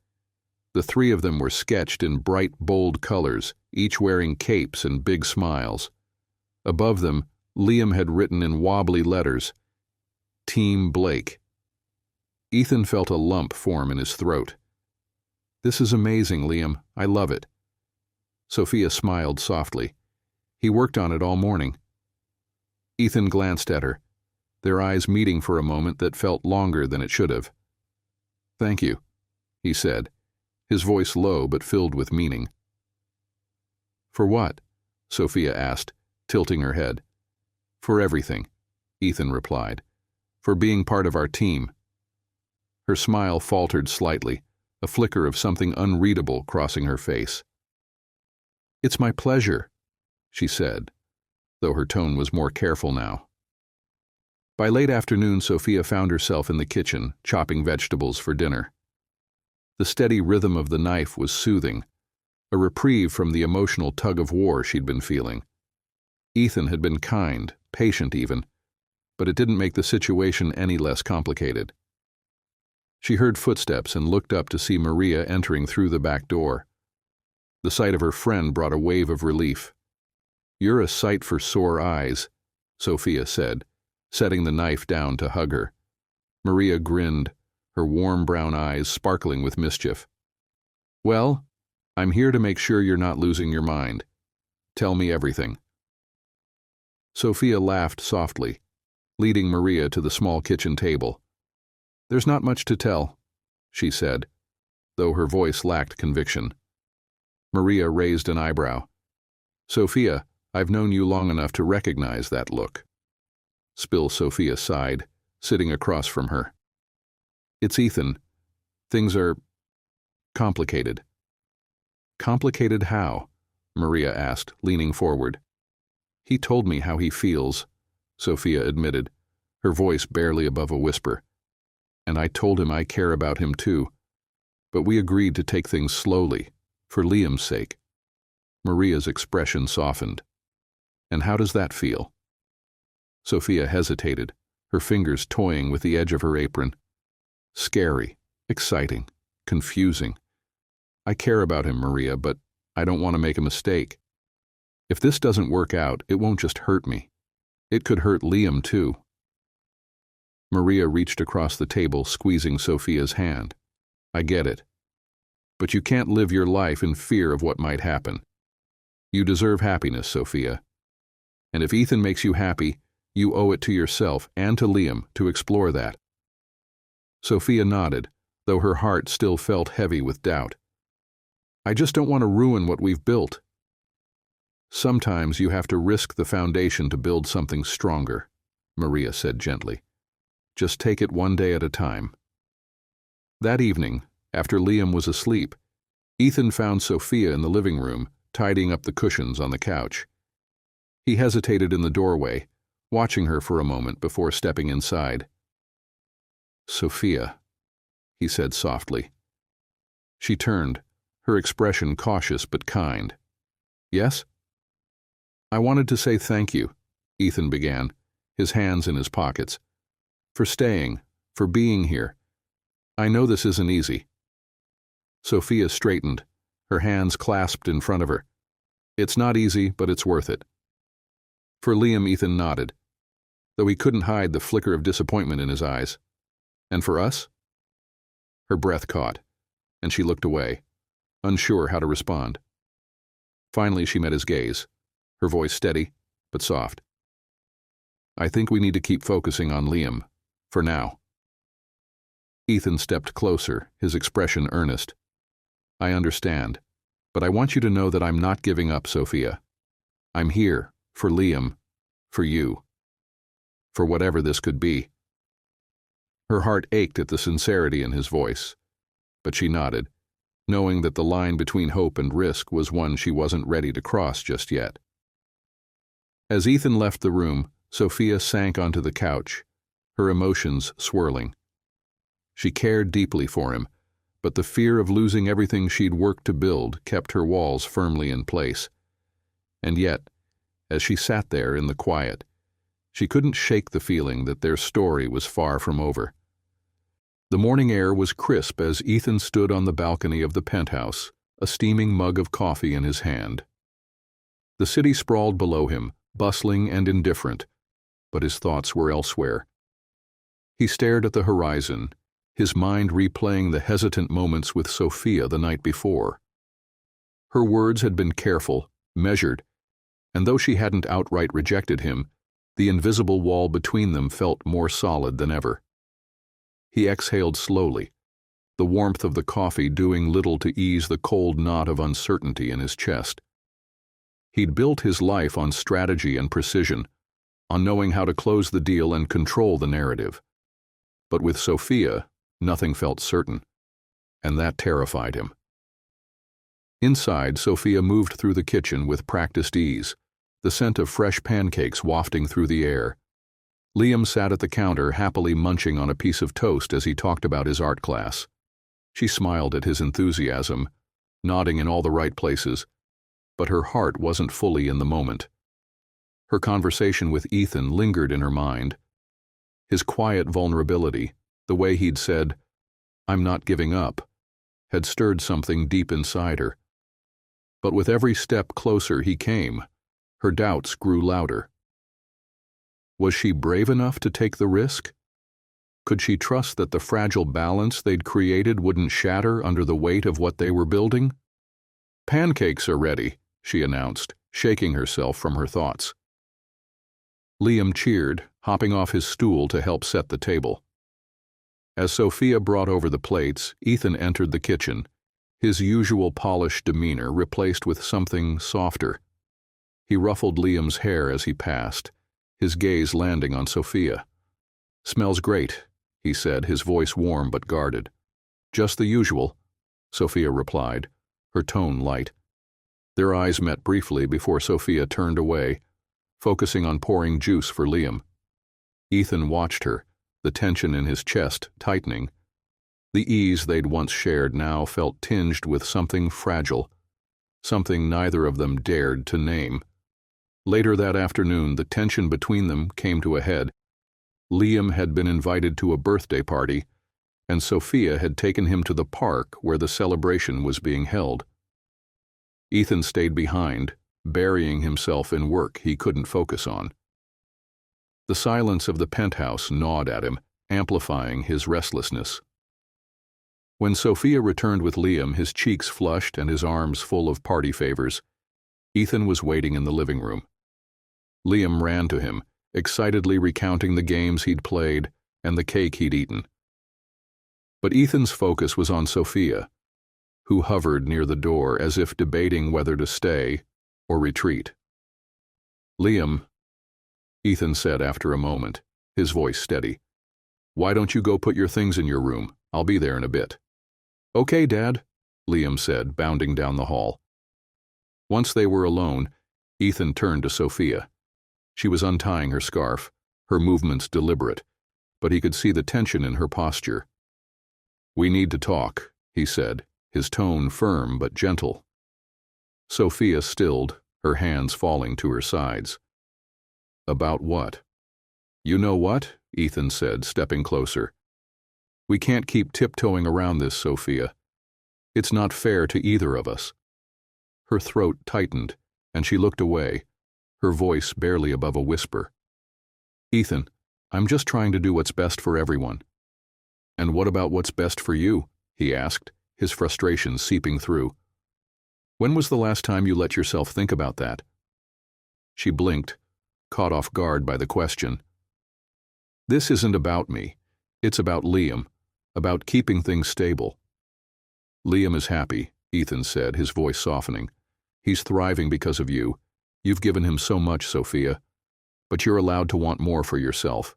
The three of them were sketched in bright, bold colors, each wearing capes and big smiles. Above them, Liam had written in wobbly letters, Team Blake. Ethan felt a lump form in his throat. This is amazing, Liam. I love it. Sophia smiled softly. He worked on it all morning. Ethan glanced at her, their eyes meeting for a moment that felt longer than it should have. Thank you, he said, his voice low but filled with meaning. For what? Sophia asked, tilting her head. For everything, Ethan replied. For being part of our team. Her smile faltered slightly, a flicker of something unreadable crossing her face. It's my pleasure, she said, though her tone was more careful now. By late afternoon, Sophia found herself in the kitchen, chopping vegetables for dinner. The steady rhythm of the knife was soothing, a reprieve from the emotional tug-of-war she'd been feeling. Ethan had been kind, patient even, but it didn't make the situation any less complicated. She heard footsteps and looked up to see Maria entering through the back door. The sight of her friend brought a wave of relief. You're a sight for sore eyes, Sophia said, setting the knife down to hug her. Maria grinned, her warm brown eyes sparkling with mischief. Well, I'm here to make sure you're not losing your mind. Tell me everything. Sophia laughed softly, leading Maria to the small kitchen table. There's not much to tell, she said, though her voice lacked conviction. Maria raised an eyebrow. Sophia, I've known you long enough to recognize that look. Spill Sophia sighed, sitting across from her. It's Ethan. Things are complicated. Complicated how? Maria asked, leaning forward. He told me how he feels, Sophia admitted, her voice barely above a whisper. And I told him I care about him too. But we agreed to take things slowly, for Liam's sake. Maria's expression softened. And how does that feel? Sophia hesitated, her fingers toying with the edge of her apron. Scary, exciting, confusing. I care about him, Maria, but I don't want to make a mistake. If this doesn't work out, it won't just hurt me. It could hurt Liam too. Maria reached across the table, squeezing Sophia's hand. I get it. But you can't live your life in fear of what might happen. You deserve happiness, Sophia. And if Ethan makes you happy, you owe it to yourself and to Liam to explore that. Sophia nodded, though her heart still felt heavy with doubt. I just don't want to ruin what we've built. Sometimes you have to risk the foundation to build something stronger, Maria said gently. Just take it one day at a time. That evening, after Liam was asleep, Ethan found Sophia in the living room, tidying up the cushions on the couch. He hesitated in the doorway, watching her for a moment before stepping inside. Sophia, he said softly. She turned, her expression cautious but kind. Yes? I wanted to say thank you, Ethan began, his hands in his pockets. For staying, for being here. I know this isn't easy. Sophia straightened, her hands clasped in front of her. It's not easy, but it's worth it. For Liam, Ethan nodded, though he couldn't hide the flicker of disappointment in his eyes. And for us? Her breath caught, and she looked away, unsure how to respond. Finally, she met his gaze, her voice steady, but soft. I think we need to keep focusing on Liam, for now. Ethan stepped closer, his expression earnest. I understand, but I want you to know that I'm not giving up, Sophia. I'm here, for Liam, for you, for whatever this could be. Her heart ached at the sincerity in his voice, but she nodded, knowing that the line between hope and risk was one she wasn't ready to cross just yet. As Ethan left the room, Sophia sank onto the couch, her emotions swirling. She cared deeply for him, but the fear of losing everything she'd worked to build kept her walls firmly in place. And yet, as she sat there in the quiet, she couldn't shake the feeling that their story was far from over. The morning air was crisp as Ethan stood on the balcony of the penthouse, a steaming mug of coffee in his hand. The city sprawled below him, bustling and indifferent, but his thoughts were elsewhere. He stared at the horizon, his mind replaying the hesitant moments with Sophia the night before. Her words had been careful, measured, and though she hadn't outright rejected him, the invisible wall between them felt more solid than ever. He exhaled slowly, the warmth of the coffee doing little to ease the cold knot of uncertainty in his chest. He'd built his life on strategy and precision, on knowing how to close the deal and control the narrative. But with Sophia, nothing felt certain, and that terrified him. Inside, Sophia moved through the kitchen with practiced ease, the scent of fresh pancakes wafting through the air. Liam sat at the counter happily munching on a piece of toast as he talked about his art class. She smiled at his enthusiasm, nodding in all the right places, but her heart wasn't fully in the moment. Her conversation with Ethan lingered in her mind. His quiet vulnerability, the way he'd said, "I'm not giving up," had stirred something deep inside her. But with every step closer he came, her doubts grew louder. Was she brave enough to take the risk? Could she trust that the fragile balance they'd created wouldn't shatter under the weight of what they were building? "Pancakes are ready," she announced, shaking herself from her thoughts. Liam cheered, hopping off his stool to help set the table. As Sophia brought over the plates, Ethan entered the kitchen, his usual polished demeanor replaced with something softer. He ruffled Liam's hair as he passed, his gaze landing on Sophia. "Smells great," he said, his voice warm but guarded. "Just the usual," Sophia replied, her tone light. Their eyes met briefly before Sophia turned away, focusing on pouring juice for Liam. Ethan watched her, the tension in his chest tightening. The ease they'd once shared now felt tinged with something fragile, something neither of them dared to name. Later that afternoon, the tension between them came to a head. Liam had been invited to a birthday party, and Sophia had taken him to the park where the celebration was being held. Ethan stayed behind, burying himself in work he couldn't focus on. The silence of the penthouse gnawed at him, amplifying his restlessness. When Sophia returned with Liam, his cheeks flushed and his arms full of party favors, Ethan was waiting in the living room. Liam ran to him, excitedly recounting the games he'd played and the cake he'd eaten. But Ethan's focus was on Sophia, who hovered near the door as if debating whether to stay or retreat. "Liam," Ethan said after a moment, his voice steady, "why don't you go put your things in your room? I'll be there in a bit." "Okay, Dad," Liam said, bounding down the hall. Once they were alone, Ethan turned to Sophia. She was untying her scarf, her movements deliberate, but he could see the tension in her posture. "We need to talk," he said, his tone firm but gentle. Sophia stilled, her hands falling to her sides. "About what?" "You know what?" Ethan said, stepping closer. "We can't keep tiptoeing around this, Sophia. It's not fair to either of us." Her throat tightened, and she looked away, her voice barely above a whisper. "Ethan, I'm just trying to do what's best for everyone." "And what about what's best for you?" he asked, his frustration seeping through. "When was the last time you let yourself think about that?" She blinked, caught off guard by the question. "This isn't about me. It's about Liam, about keeping things stable." "Liam is happy," Ethan said, his voice softening. "He's thriving because of you. You've given him so much, Sophia, but you're allowed to want more for yourself."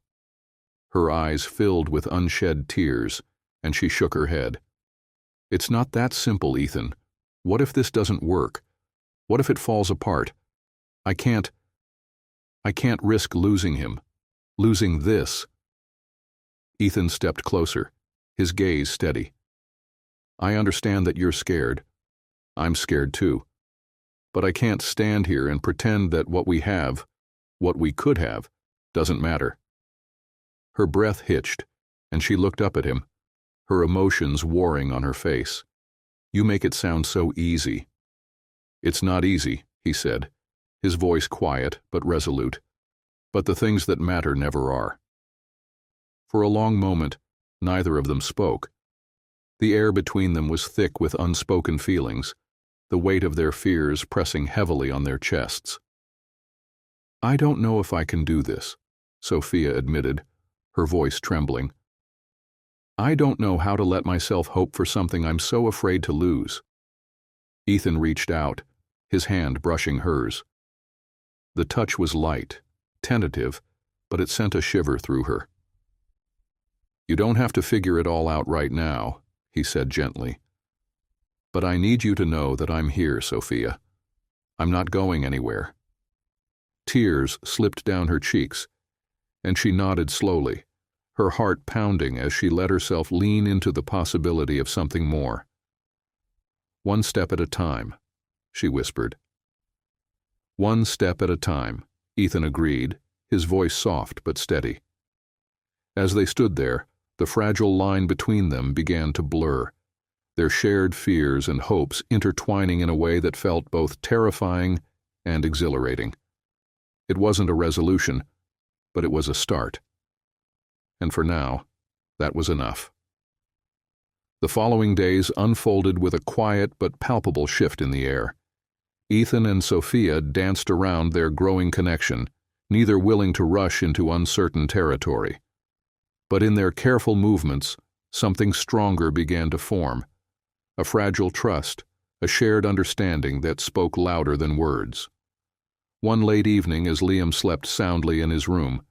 Her eyes filled with unshed tears, and she shook her head. "It's not that simple, Ethan. What if this doesn't work? What if it falls apart? I can't risk losing him. Losing this." Ethan stepped closer, his gaze steady. "I understand that you're scared. I'm scared too. But I can't stand here and pretend that what we have, what we could have, doesn't matter." Her breath hitched, and she looked up at him, her emotions warring on her face. "You make it sound so easy." "It's not easy," he said, his voice quiet but resolute. "But the things that matter never are." For a long moment, neither of them spoke. The air between them was thick with unspoken feelings, the weight of their fears pressing heavily on their chests. "I don't know if I can do this," Sophia admitted, her voice trembling. "I don't know how to let myself hope for something I'm so afraid to lose." Ethan reached out, his hand brushing hers. The touch was light, tentative, but it sent a shiver through her. "You don't have to figure it all out right now," he said gently. "But I need you to know that I'm here, Sophia. I'm not going anywhere." Tears slipped down her cheeks, and she nodded slowly, her heart pounding as she let herself lean into the possibility of something more. "One step at a time," she whispered. "One step at a time," Ethan agreed, his voice soft but steady. As they stood there, the fragile line between them began to blur, their shared fears and hopes intertwining in a way that felt both terrifying and exhilarating. It wasn't a resolution, but it was a start. And for now, that was enough. The following days unfolded with a quiet but palpable shift in the air. Ethan and Sophia danced around their growing connection, neither willing to rush into uncertain territory. But in their careful movements, something stronger began to form, a fragile trust, a shared understanding that spoke louder than words. One late evening, as Liam slept soundly in his room,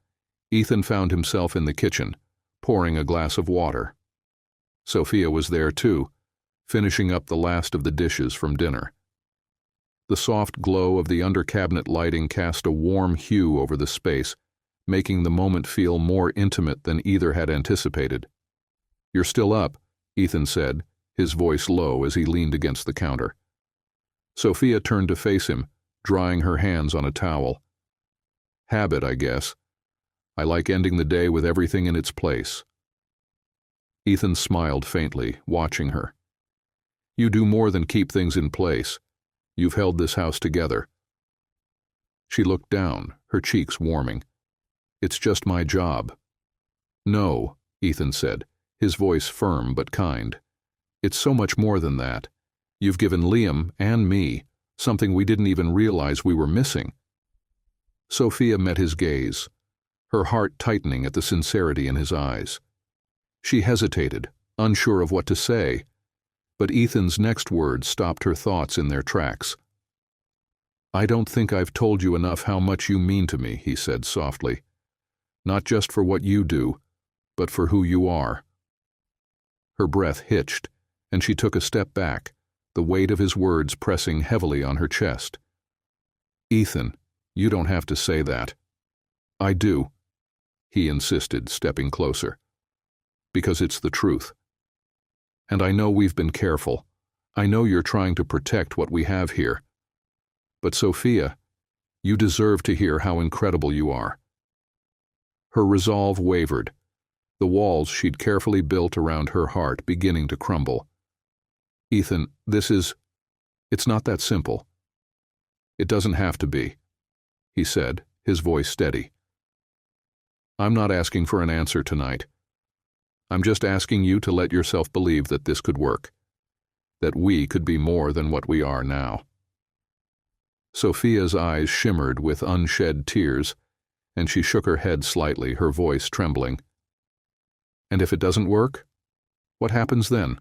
Ethan found himself in the kitchen, pouring a glass of water. Sophia was there too, finishing up the last of the dishes from dinner. The soft glow of the under-cabinet lighting cast a warm hue over the space, making the moment feel more intimate than either had anticipated. "You're still up," Ethan said, his voice low as he leaned against the counter. Sophia turned to face him, drying her hands on a towel. "Habit, I guess. I like ending the day with everything in its place." Ethan smiled faintly, watching her. "You do more than keep things in place. You've held this house together, She looked down, her cheeks warming. "It's just my job." "No," Ethan said, his voice firm but kind. "It's so much more than that. You've given Liam and me something we didn't even realize we were missing." Sophia met his gaze, her heart tightening at the sincerity in his eyes. She hesitated, unsure of what to say, but Ethan's next words stopped her thoughts in their tracks. "I don't think I've told you enough how much you mean to me," he said softly. "Not just for what you do, but for who you are." Her breath hitched, and she took a step back, the weight of his words pressing heavily on her chest. "Ethan, you don't have to say that." "I do," he insisted, stepping closer. "Because it's the truth. And I know we've been careful. I know you're trying to protect what we have here. But Sophia, you deserve to hear how incredible you are." Her resolve wavered, the walls she'd carefully built around her heart beginning to crumble. "Ethan, it's not that simple." "It doesn't have to be," he said, his voice steady. "I'm not asking for an answer tonight. I'm just asking you to let yourself believe that this could work, that we could be more than what we are now." Sophia's eyes shimmered with unshed tears, and she shook her head slightly, her voice trembling. "And if it doesn't work, what happens then?"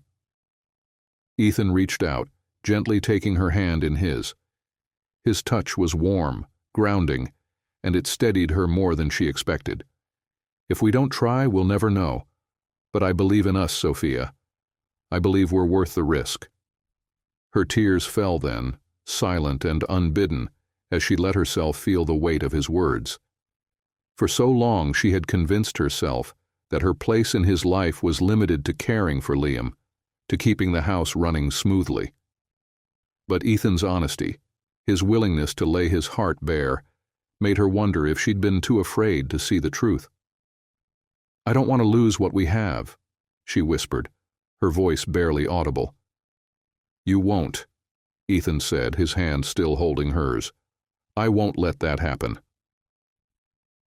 Ethan reached out, gently taking her hand in his. His touch was warm, grounding, and it steadied her more than she expected. "If we don't try, we'll never know. But I believe in us, Sophia. I believe we're worth the risk." Her tears fell then, silent and unbidden, as she let herself feel the weight of his words. For so long she had convinced herself that her place in his life was limited to caring for Liam, to keeping the house running smoothly. But Ethan's honesty, his willingness to lay his heart bare, made her wonder if she'd been too afraid to see the truth. "I don't want to lose what we have," she whispered, her voice barely audible. "You won't," Ethan said, his hand still holding hers. "I won't let that happen."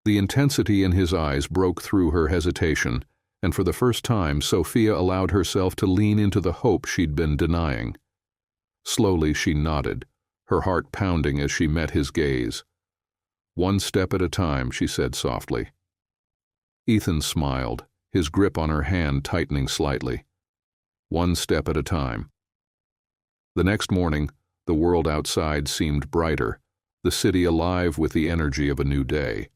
The intensity in his eyes broke through her hesitation, and for the first time Sophia allowed herself to lean into the hope she'd been denying. Slowly she nodded, her heart pounding as she met his gaze. "One step at a time," she said softly. Ethan smiled, his grip on her hand tightening slightly. "One step at a time." The next morning, the world outside seemed brighter, the city alive with the energy of a new day.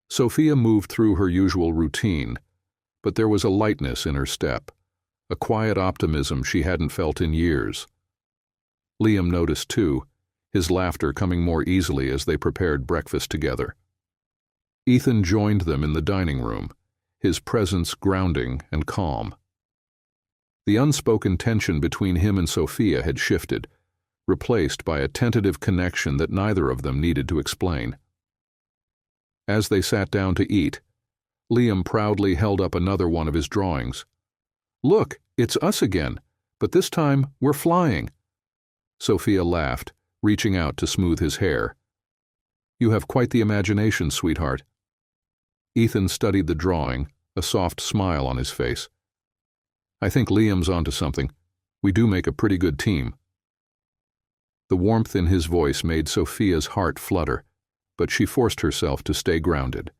Sophia moved through her usual routine, but there was a lightness in her step, a quiet optimism she hadn't felt in years. Liam noticed too, his laughter coming more easily as they prepared breakfast together. Ethan joined them in the dining room, his presence grounding and calm. The unspoken tension between him and Sophia had shifted, replaced by a tentative connection that neither of them needed to explain. As they sat down to eat, Liam proudly held up another one of his drawings. "Look, it's us again, but this time we're flying." Sophia laughed, reaching out to smooth his hair. "You have quite the imagination, sweetheart." Ethan studied the drawing, a soft smile on his face. "I think Liam's onto something. We do make a pretty good team." The warmth in his voice made Sophia's heart flutter, but she forced herself to stay grounded.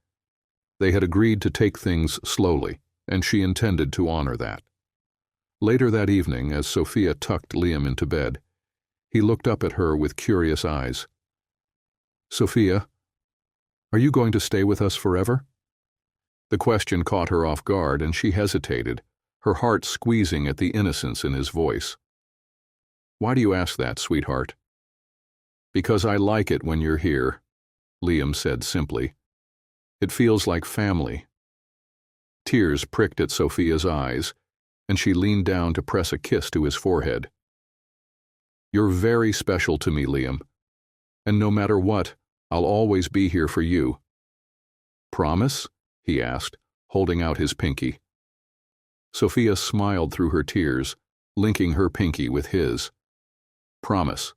They had agreed to take things slowly, and she intended to honor that. Later that evening, as Sophia tucked Liam into bed, he looked up at her with curious eyes. "Sophia, are you going to stay with us forever?" The question caught her off guard, and she hesitated, her heart squeezing at the innocence in his voice. "Why do you ask that, sweetheart?" "Because I like it when you're here," Liam said simply. "It feels like family." Tears pricked at Sophia's eyes, and she leaned down to press a kiss to his forehead. "You're very special to me, Liam, and no matter what, I'll always be here for you." "Promise?" he asked, holding out his pinky. Sophia smiled through her tears, linking her pinky with his. "Promise."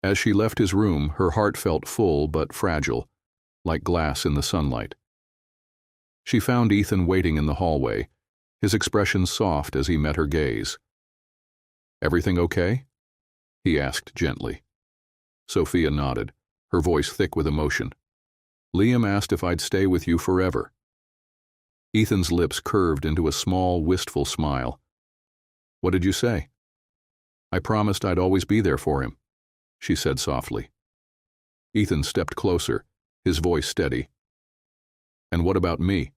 As she left his room, her heart felt full but fragile, like glass in the sunlight. She found Ethan waiting in the hallway, his expression soft as he met her gaze. "Everything okay?" he asked gently. Sophia nodded, her voice thick with emotion. "Liam asked if I'd stay with you forever." Ethan's lips curved into a small, wistful smile. "What did you say?" "I promised I'd always be there for him," she said softly. Ethan stepped closer, his voice steady. "And what about me?"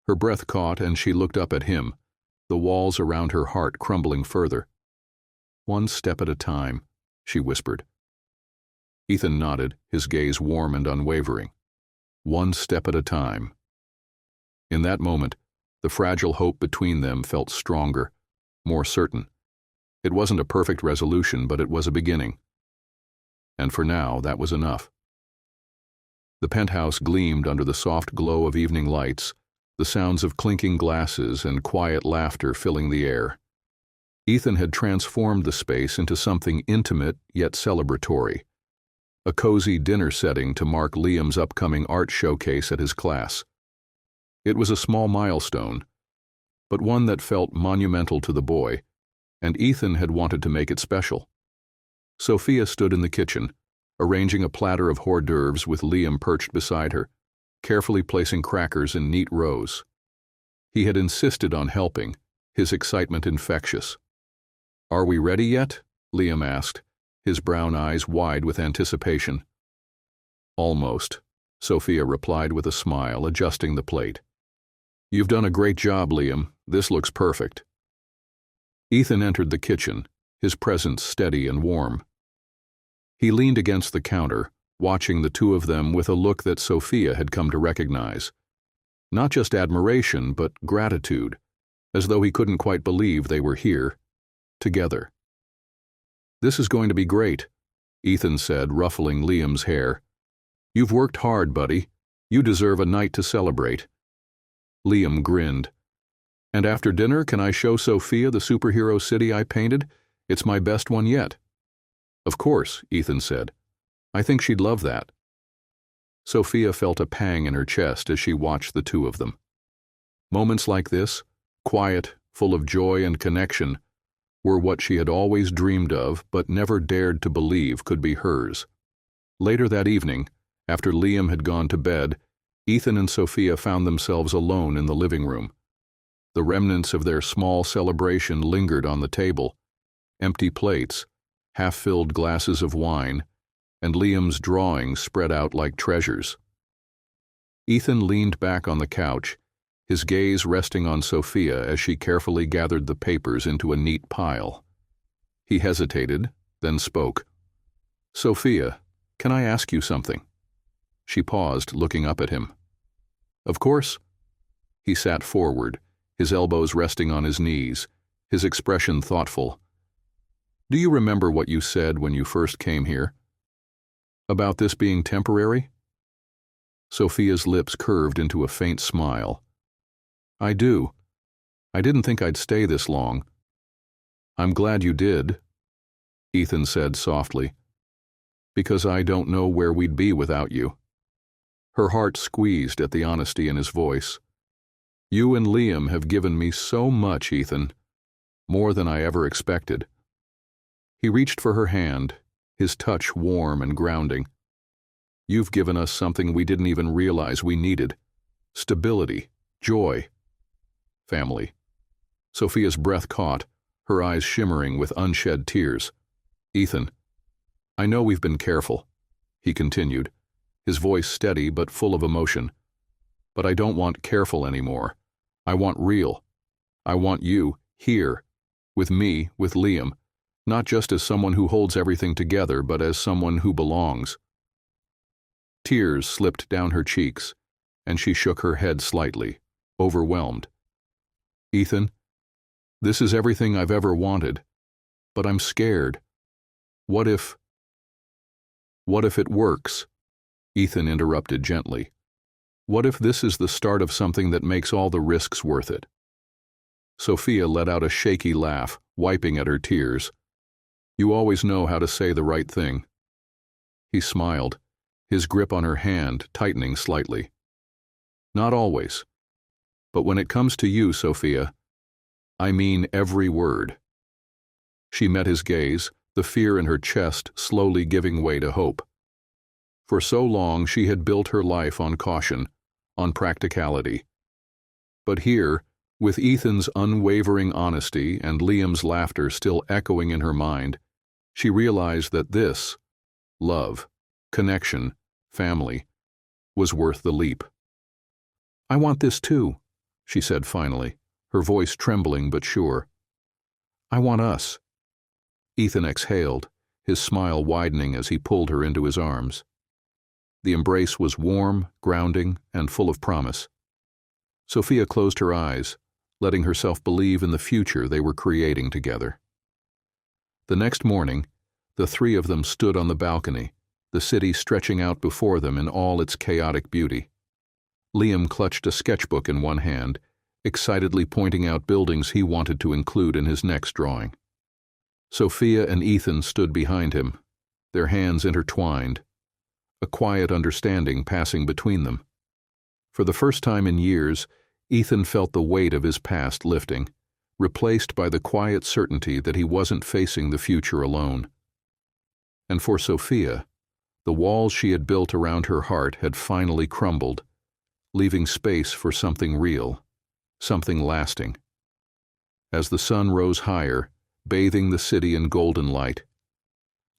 Her breath caught and she looked up at him, the walls around her heart crumbling further. "One step at a time," she whispered. Ethan nodded, his gaze warm and unwavering. One step at a time. In that moment, the fragile hope between them felt stronger, more certain. It wasn't a perfect resolution, but it was a beginning. And for now, that was enough. The penthouse gleamed under the soft glow of evening lights, the sounds of clinking glasses and quiet laughter filling the air. Ethan had transformed the space into something intimate yet celebratory, a cozy dinner setting to mark Liam's upcoming art showcase at his class. It was a small milestone, but one that felt monumental to the boy, and Ethan had wanted to make it special. Sophia stood in the kitchen, arranging a platter of hors d'oeuvres with Liam perched beside her, carefully placing crackers in neat rows. He had insisted on helping, his excitement infectious. "Are we ready yet?" Liam asked, his brown eyes wide with anticipation. "Almost," Sophia replied with a smile, adjusting the plate. "You've done a great job, Liam. This looks perfect." Ethan entered the kitchen, his presence steady and warm. He leaned against the counter, watching the two of them with a look that Sophia had come to recognize. Not just admiration, but gratitude, as though he couldn't quite believe they were here, together. "This is going to be great," Ethan said, ruffling Liam's hair. "You've worked hard, buddy. You deserve a night to celebrate." Liam grinned. "And after dinner, can I show Sophia the superhero city I painted? It's my best one yet." "Of course," Ethan said. "I think she'd love that." Sophia felt a pang in her chest as she watched the two of them. Moments like this, quiet, full of joy and connection, were what she had always dreamed of but never dared to believe could be hers. Later that evening, after Liam had gone to bed, Ethan and Sophia found themselves alone in the living room. The remnants of their small celebration lingered on the table, empty plates, half-filled glasses of wine, and Liam's drawings spread out like treasures. Ethan leaned back on the couch, his gaze resting on Sophia as she carefully gathered the papers into a neat pile. He hesitated, then spoke. "Sophia, can I ask you something?" She paused, looking up at him. "Of course." He sat forward, his elbows resting on his knees, his expression thoughtful. "Do you remember what you said when you first came here? About this being temporary?" Sophia's lips curved into a faint smile. "I do. I didn't think I'd stay this long." "I'm glad you did," Ethan said softly, "because I don't know where we'd be without you." Her heart squeezed at the honesty in his voice. "You and Liam have given me so much, Ethan, more than I ever expected." He reached for her hand, his touch warm and grounding. "You've given us something we didn't even realize we needed. Stability, joy, family." Sophia's breath caught, her eyes shimmering with unshed tears. "Ethan, I know we've been careful," he continued, his voice steady but full of emotion. "But I don't want careful anymore. I want real. I want you, here, with me, with Liam, not just as someone who holds everything together, but as someone who belongs." Tears slipped down her cheeks, and she shook her head slightly, overwhelmed. "Ethan, this is everything I've ever wanted, but I'm scared. What if it works?" Ethan interrupted gently. "What if this is the start of something that makes all the risks worth it?" Sophia let out a shaky laugh, wiping at her tears. You always know how to say the right thing." He smiled, his grip on her hand tightening slightly. "Not always. But when it comes to you, Sophia, I mean every word." She met his gaze, the fear in her chest slowly giving way to hope. For so long she had built her life on caution, on practicality. But here, with Ethan's unwavering honesty and Liam's laughter still echoing in her mind, she realized that this, love, connection, family, was worth the leap. "I want this too," she said finally, her voice trembling but sure. "I want us." Ethan exhaled, his smile widening as he pulled her into his arms. The embrace was warm, grounding, and full of promise. Sophia closed her eyes, letting herself believe in the future they were creating together. The next morning, the three of them stood on the balcony, the city stretching out before them in all its chaotic beauty. Liam clutched a sketchbook in one hand, excitedly pointing out buildings he wanted to include in his next drawing. Sophia and Ethan stood behind him, their hands intertwined, a quiet understanding passing between them. For the first time in years, Ethan felt the weight of his past lifting, replaced by the quiet certainty that he wasn't facing the future alone. And for Sophia, the walls she had built around her heart had finally crumbled, leaving space for something real, something lasting. As the sun rose higher, bathing the city in golden light,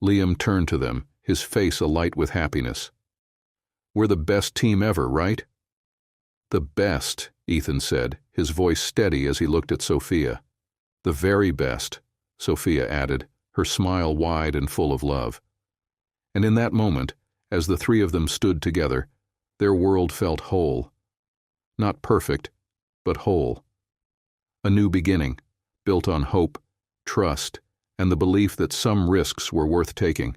Liam turned to them, his face alight with happiness. "We're the best team ever, right?" "The best," Ethan said, his voice steady as he looked at Sophia. "The very best," Sophia added, her smile wide and full of love. And in that moment, as the three of them stood together, their world felt whole. Not perfect, but whole. A new beginning, built on hope, trust, and the belief that some risks were worth taking.